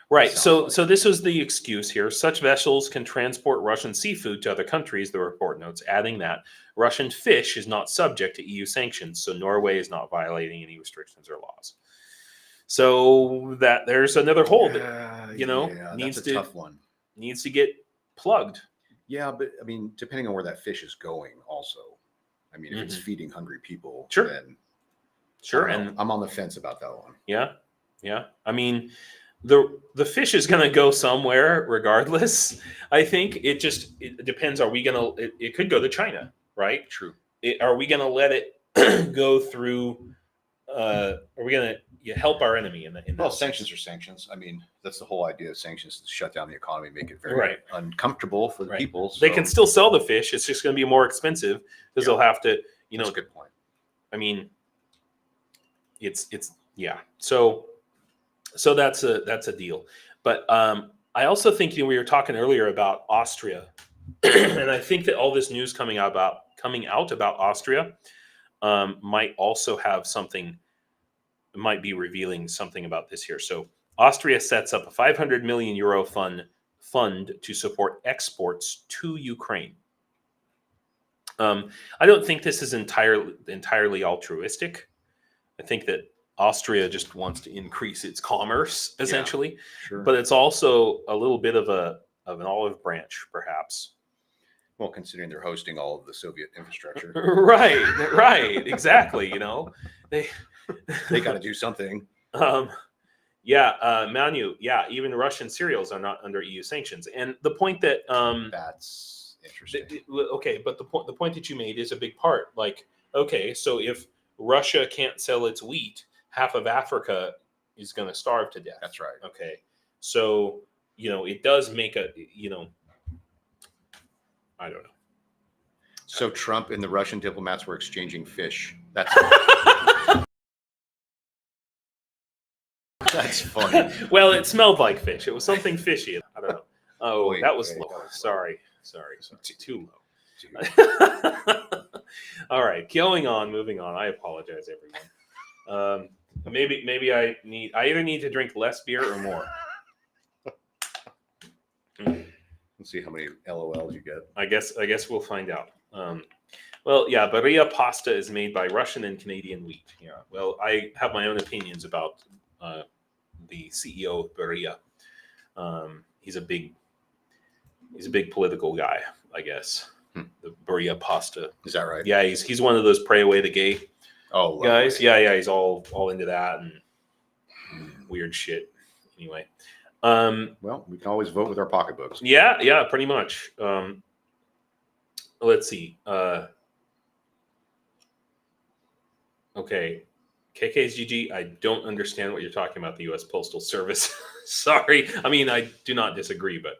right. So this was the excuse here. Such vessels can transport Russian seafood to other countries, the report notes, adding that Russian fish is not subject to EU sanctions, so Norway is not violating any restrictions or laws. So that there's another hole that needs that's a tough one. Needs to get plugged. Yeah, but I mean, depending on where that fish is going, also. I mean, if it's feeding hungry people, Sure. then Sure, I don't know. and I'm on the fence about that one. yeah. I mean, the fish is going to go somewhere regardless. I think it depends. Are we going to? It could go to China, right? True. Are we going to let it go through? Are we going to help our enemy in that? Well, sanctions are sanctions. I mean, that's the whole idea of sanctions: to shut down the economy, make it very Right. uncomfortable for the people. They can still sell the fish. It's just going to be more expensive because they'll have to. That's a good point. I mean, it's yeah. So So that's a deal. But I also think we were talking earlier about Austria, and I think that all this news coming out about Austria might also have something, might be revealing something about this here. So Austria sets up a 500 million euro fund to support exports to Ukraine. I don't think this is entirely altruistic. I think that Austria just wants to increase its commerce, essentially. Sure. But it's also a little bit of an olive branch, perhaps. Well, considering they're hosting all of the Soviet infrastructure, Right, exactly. They got to do something. Manu, even Russian cereals are not under EU sanctions. And the point that That's interesting. okay, but the point that you made is a big part. Like, okay, so if Russia can't sell its wheat, half of Africa is going to starve to death. That's right. Okay, so it does make I don't know. So Trump and the Russian diplomats were exchanging fish. That's that's funny. Well, it smelled like fish. It was something fishy. I don't know. Oh, Wait, that was wait, low. that was Sorry. Too low. Dude. All right, moving on. I apologize, everyone. Maybe I either need to drink less beer or more. Let's see how many LOLs you get. I guess we'll find out. Well, yeah, Beria pasta is made by Russian and Canadian wheat. Yeah. Well, I have my own opinions about the CEO of Beria. He's a big political guy, I guess. The Beria pasta. Is that right? Yeah, he's one of those pray away the gay Oh, guys. lovely. Yeah, he's all into that and weird shit. Anyway. Well, we can always vote with our pocketbooks. Yeah, pretty much. Let's see. Okay. KKSGG, I don't understand what you're talking about, the U.S. Postal Service. Sorry. I mean, I do not disagree, but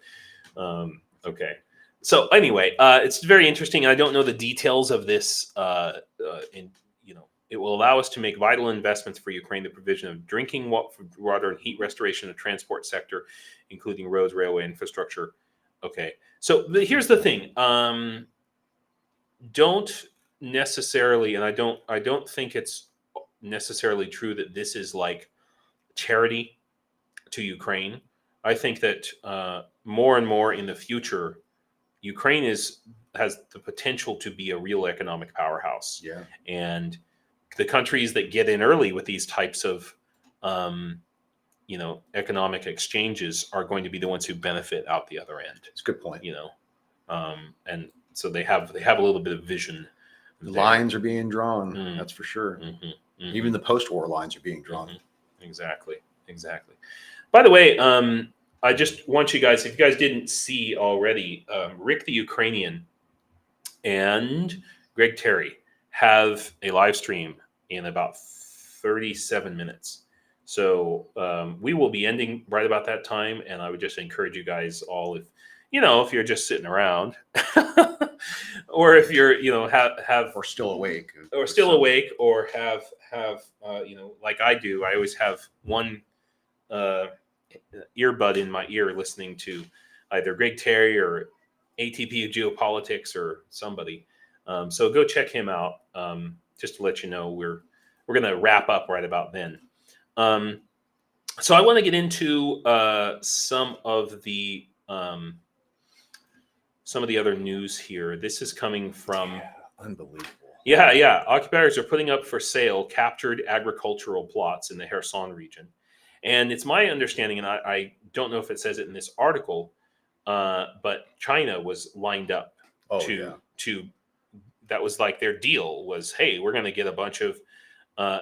okay. So anyway, it's very interesting. I don't know the details of this. It will allow us to make vital investments for Ukraine, the provision of drinking water and heat restoration of transport sector, including roads, railway infrastructure. Okay. So here's the thing. Don't necessarily, and I don't think it's necessarily true that this is like charity to Ukraine. I think that more and more in the future, Ukraine has the potential to be a real economic powerhouse. Yeah. And the countries that get in early with these types of economic exchanges are going to be the ones who benefit out the other end. It's a good point. And so they have a little bit of vision. The lines are being drawn. Mm. That's for sure. Mm-hmm, mm-hmm. Even the post-war lines are being drawn. Mm-hmm. Exactly. By the way, I just want you guys, if you guys didn't see already, Rick the Ukrainian and Greg Terry have a live stream in about 37 minutes. So we will be ending right about that time, and I would just encourage you guys all, if you're just sitting around, or if you're have Or still awake. or still awake, or have like I do. I always have one earbud in my ear listening to either Greg Terry or ATP Geopolitics or somebody. So go check him out. Just to let you know, we're going to wrap up right about then. So I want to get into some of the other news here. This is coming from Unbelievable. Yeah. Occupiers are putting up for sale captured agricultural plots in the Kherson region. And it's my understanding, and I don't know if it says it in this article, but China was lined up to that was like their deal was, hey, we're going to get a bunch of,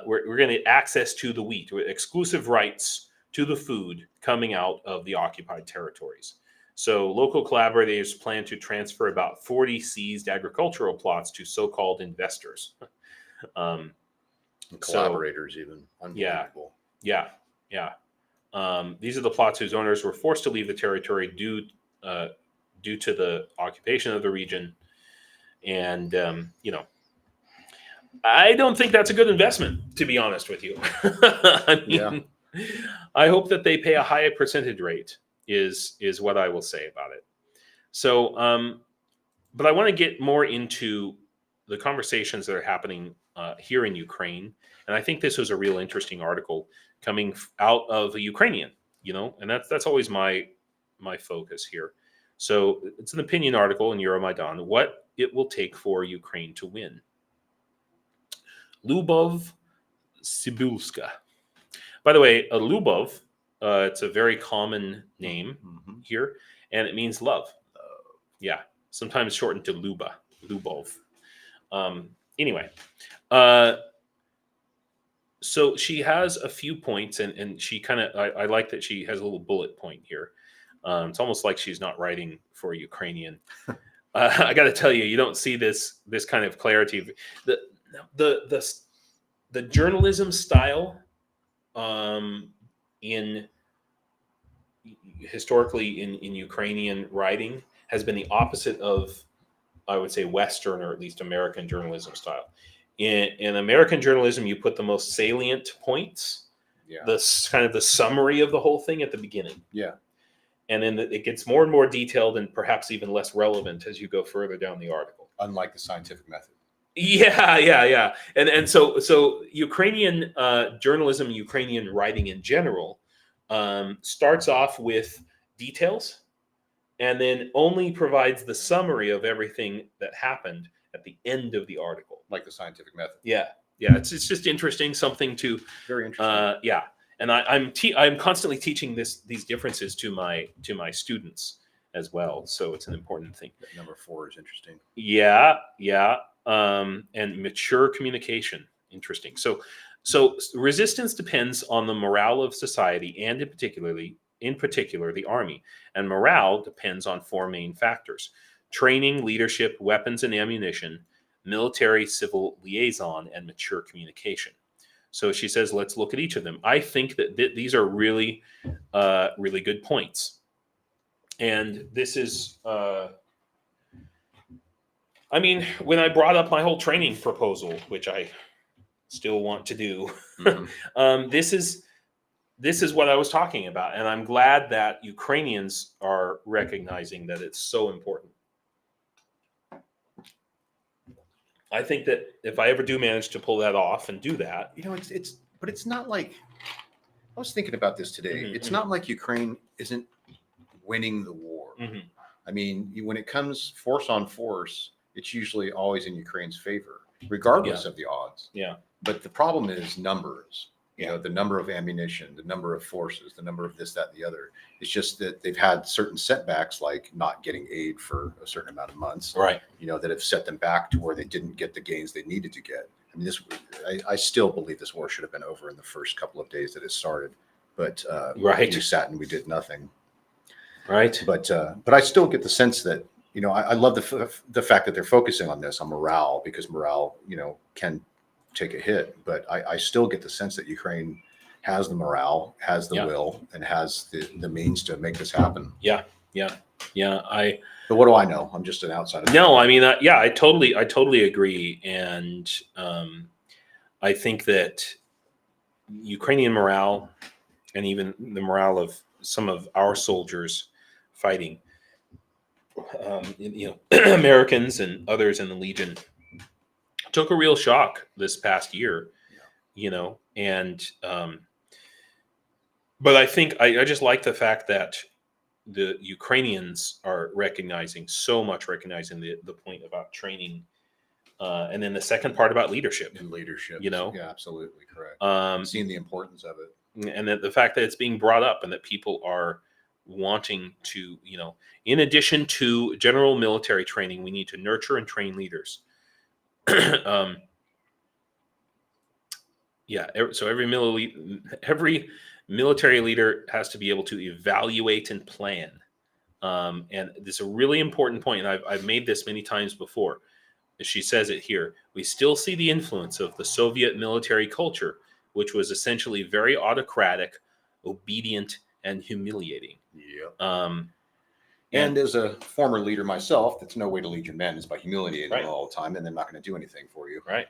we're going to get access to the wheat, exclusive rights to the food coming out of the occupied territories. So local collaborators plan to transfer about 40 seized agricultural plots to so-called investors. And collaborators even. Unbelievable. Yeah. These are the plots whose owners were forced to leave the territory due to the occupation of the region. And, I don't think that's a good investment, to be honest with you. I mean, I hope that they pay a high percentage rate. Is what I will say about it. So, but I want to get more into the conversations that are happening here in Ukraine, and I think this was a real interesting article coming out of a Ukrainian. And that's always my focus here. So it's an opinion article in Euromaidan, what it will take for Ukraine to win. Lubov Sibulska. By the way, Lubov, it's a very common name here, and it means love. Yeah, sometimes shortened to Lubov. Anyway, so she has a few points, and she kind of, I like that she has a little bullet point here. It's almost like she's not writing for a Ukrainian. I got to tell you, you don't see this kind of clarity. The journalism style historically in Ukrainian writing has been the opposite of, I would say, Western or at least American journalism style. In American journalism, you put the most salient points, the kind of the summary of the whole thing at the beginning. Yeah. And then it gets more and more detailed and perhaps even less relevant as you go further down the article. Unlike the scientific method. Yeah. And so Ukrainian journalism, Ukrainian writing in general, starts off with details and then only provides the summary of everything that happened at the end of the article. Like the scientific method. Yeah. It's just interesting, something to very interesting. Yeah. And I'm constantly teaching these differences to my students as well. So it's an important thing. That number 4 is interesting. Yeah. And mature communication. Interesting. So resistance depends on the morale of society and in particular the army. And morale depends on 4 main factors: training, leadership, weapons and ammunition, military civil liaison, and mature communication. So she says, let's look at each of them. I think that these are really, really good points. And this is, when I brought up my whole training proposal, which I still want to do, this is what I was talking about. And I'm glad that Ukrainians are recognizing that it's so important. I think that if I ever do manage to pull that off and do that, but it's not like, I was thinking about this today. It's not like Ukraine isn't winning the war. I mean, when it comes force on force, it's usually always in Ukraine's favor, regardless of the odds. Yeah. But the problem is numbers. The number of ammunition, the number of forces, the number of this, that, and the other. It's just that they've had certain setbacks, like not getting aid for a certain amount of months, right? That have set them back to where they didn't get the gains they needed to get. I mean, I still believe this war should have been over in the first couple of days that it started, but we sat and we did nothing. Right. But I still get the sense that, I love the fact that they're focusing on this, on morale, because morale, can take a hit, but I still get the sense that Ukraine has the morale, has the will, and has the means to make this happen. Yeah. But what do I know? I'm just an outsider. No, I mean, I totally agree, and I think that Ukrainian morale, and even the morale of some of our soldiers fighting, Americans and others in the Legion, took a real shock this past year, and but I think I just like the fact that the Ukrainians are recognizing the point about training, and then the second part about leadership. And leadership, yeah, absolutely correct. Seeing the importance of it, and that the fact that it's being brought up, and that people are wanting to, in addition to general military training, we need to nurture and train leaders. So every military leader has to be able to evaluate and plan. And this is a really important point, and I've made this many times before. She says it here. We still see the influence of the Soviet military culture, which was essentially very autocratic, obedient, and humiliating. And as a former leader myself, that's no way to lead your men, is by humiliating them all the time, and they're not going to do anything for you. Right.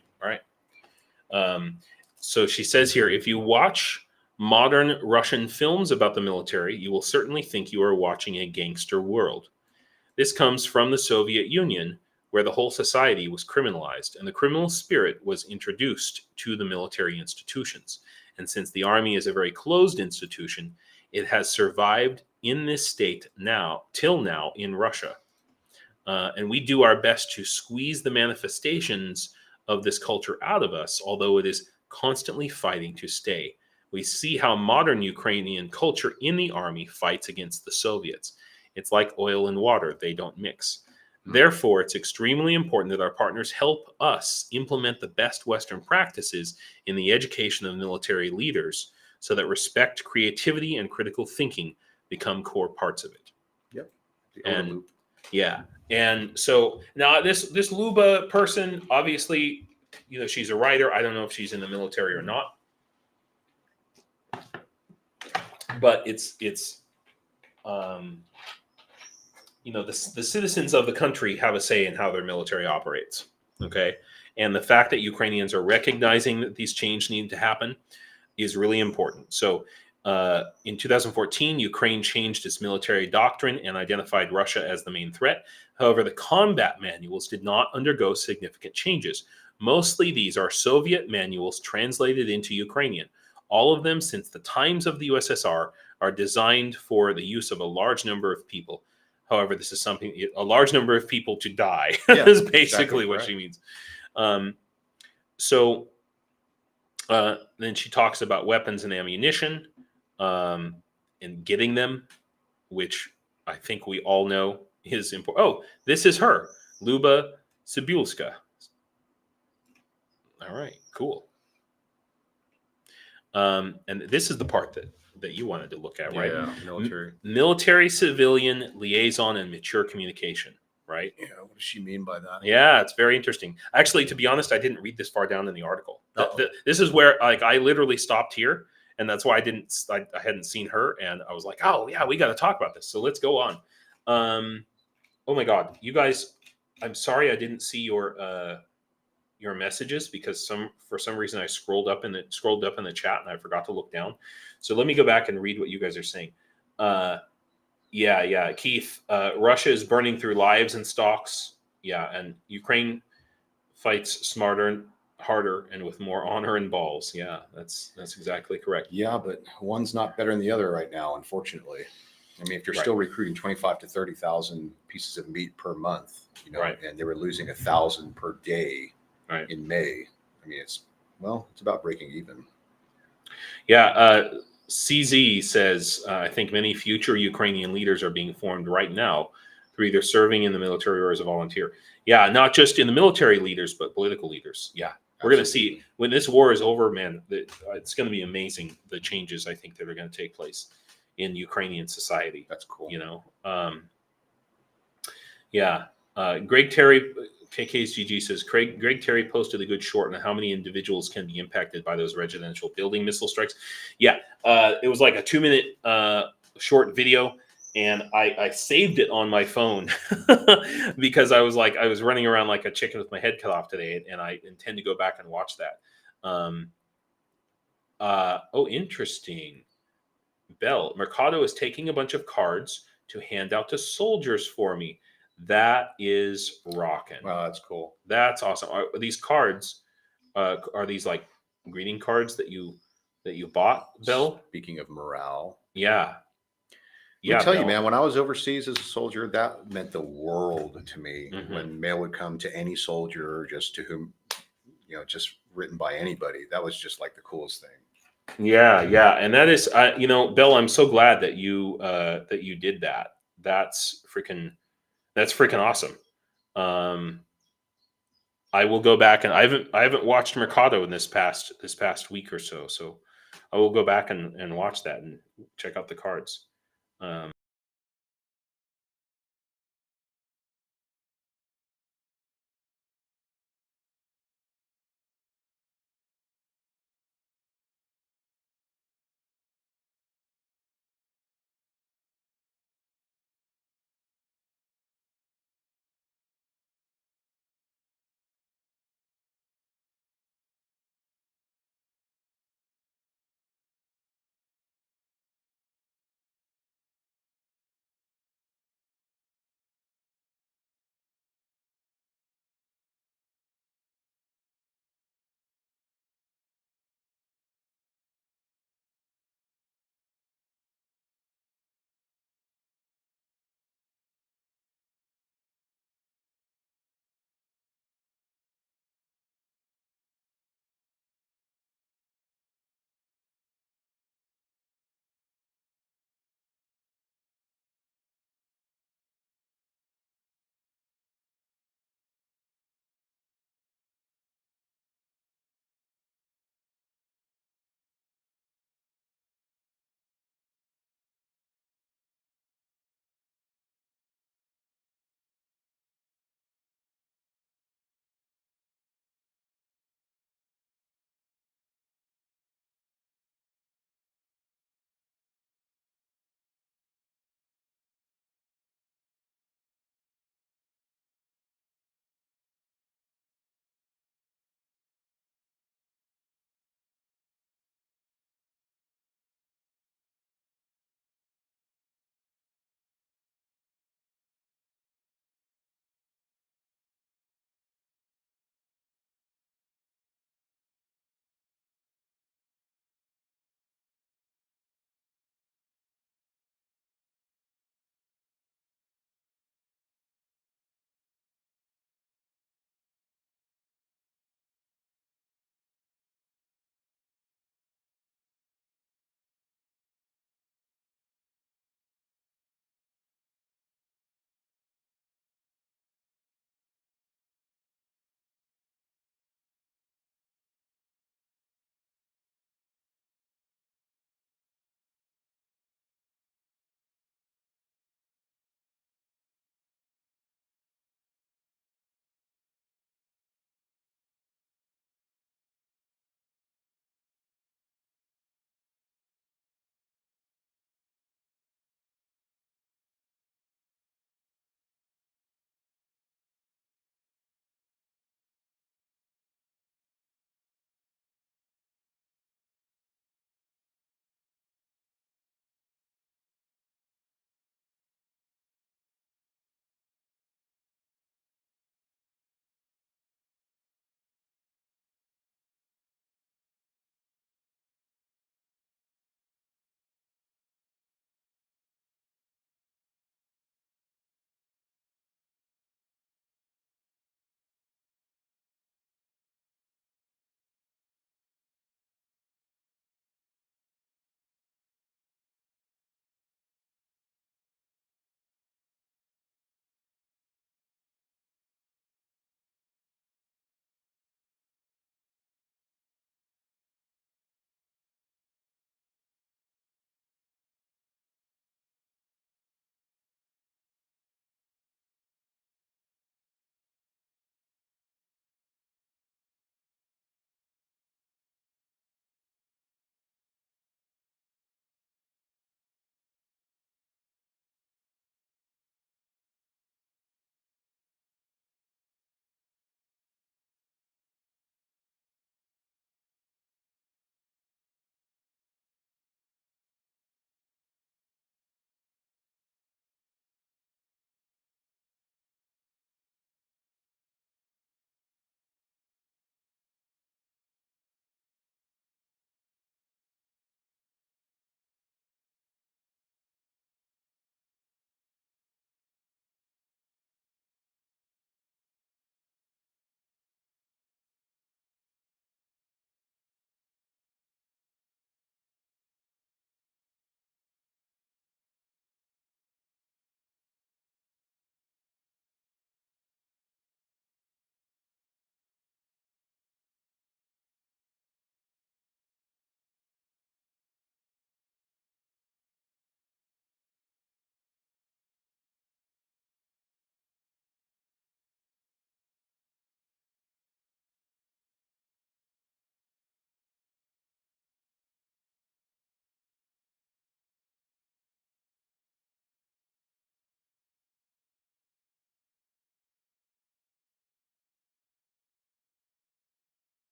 So she says here, if you watch modern Russian films about the military, you will certainly think you are watching a gangster world. This comes from the Soviet Union, where the whole society was criminalized and the criminal spirit was introduced to the military institutions. And since the army is a very closed institution, it has survived in this state till now in Russia. And we do our best to squeeze the manifestations of this culture out of us, although it is constantly fighting to stay. We see how modern Ukrainian culture in the army fights against the Soviets. It's like oil and water, they don't mix. Therefore, it's extremely important that our partners help us implement the best Western practices in the education of military leaders so that respect, creativity, and critical thinking become core parts of it. Yep. The And loop. yeah. And so now this Luba person, obviously, she's a writer. I don't know if she's in the military or not. But it's the citizens of the country have a say in how their military operates. Okay. And the fact that Ukrainians are recognizing that these changes need to happen is really important. So in 2014, Ukraine changed its military doctrine and identified Russia as the main threat. However, the combat manuals did not undergo significant changes. Mostly these are Soviet manuals translated into Ukrainian. All of them, since the times of the USSR, are designed for the use of a large number of people. However, this is a large number of people to die is basically exactly what right. she means. Then she talks about weapons and ammunition and getting them, which I think we all know is important. Oh, this is her, Luba Cybulska. All right, cool. And this is the part that you wanted to look at, right? Yeah, military. Military-civilian liaison and mature communication, right? Yeah, what does she mean by that? Yeah, it's very interesting. Actually, to be honest, I didn't read this far down in the article. This is where I literally stopped here, and that's why I hadn't seen her, and I was like, oh yeah, we got to talk about this. So let's go on. Oh my God, you guys, I'm sorry I didn't see your messages because for some reason I scrolled up in the chat and I forgot to look down. So let me go back and read what you guys are saying. Yeah, Keith. Russia is burning through lives and stocks. Yeah, and Ukraine fights smarter, harder, and with more honor and balls. Yeah, that's exactly correct. Yeah, but one's not better than the other right now, unfortunately. I mean, if you're still recruiting 25 to 30,000 pieces of meat per month, and they were losing 1,000 per day in May, I mean, it's about breaking even. Yeah, CZ says, I think many future Ukrainian leaders are being formed right now through either serving in the military or as a volunteer. Yeah, not just in the military leaders, but political leaders. Yeah, we're going to see when this war is over, man, it's going to be amazing, the changes I think that are going to take place in Ukrainian society. That's cool. Greg Terry, KKSGG says, Greg Terry posted a good short on how many individuals can be impacted by those residential building missile strikes. Yeah, it was like a 2-minute short video, and I saved it on my phone because I was running around like a chicken with my head cut off today, and I intend to go back and watch that. Interesting. Bell, Mercado is taking a bunch of cards to hand out to soldiers for me. That is rocking. Wow, that's cool. That's awesome. Are these cards, are these like greeting cards that you bought, Bill? Speaking of morale. Yeah. I'll tell you, man, when I was overseas as a soldier, that meant the world to me. When mail would come to any soldier, just to whom, just written by anybody. That was just like the coolest thing. Yeah. And that is, Bill, I'm so glad that you did that. That's freaking awesome. I will go back, and I haven't watched Mercado in this past week or so. So I will go back and watch that and check out the cards.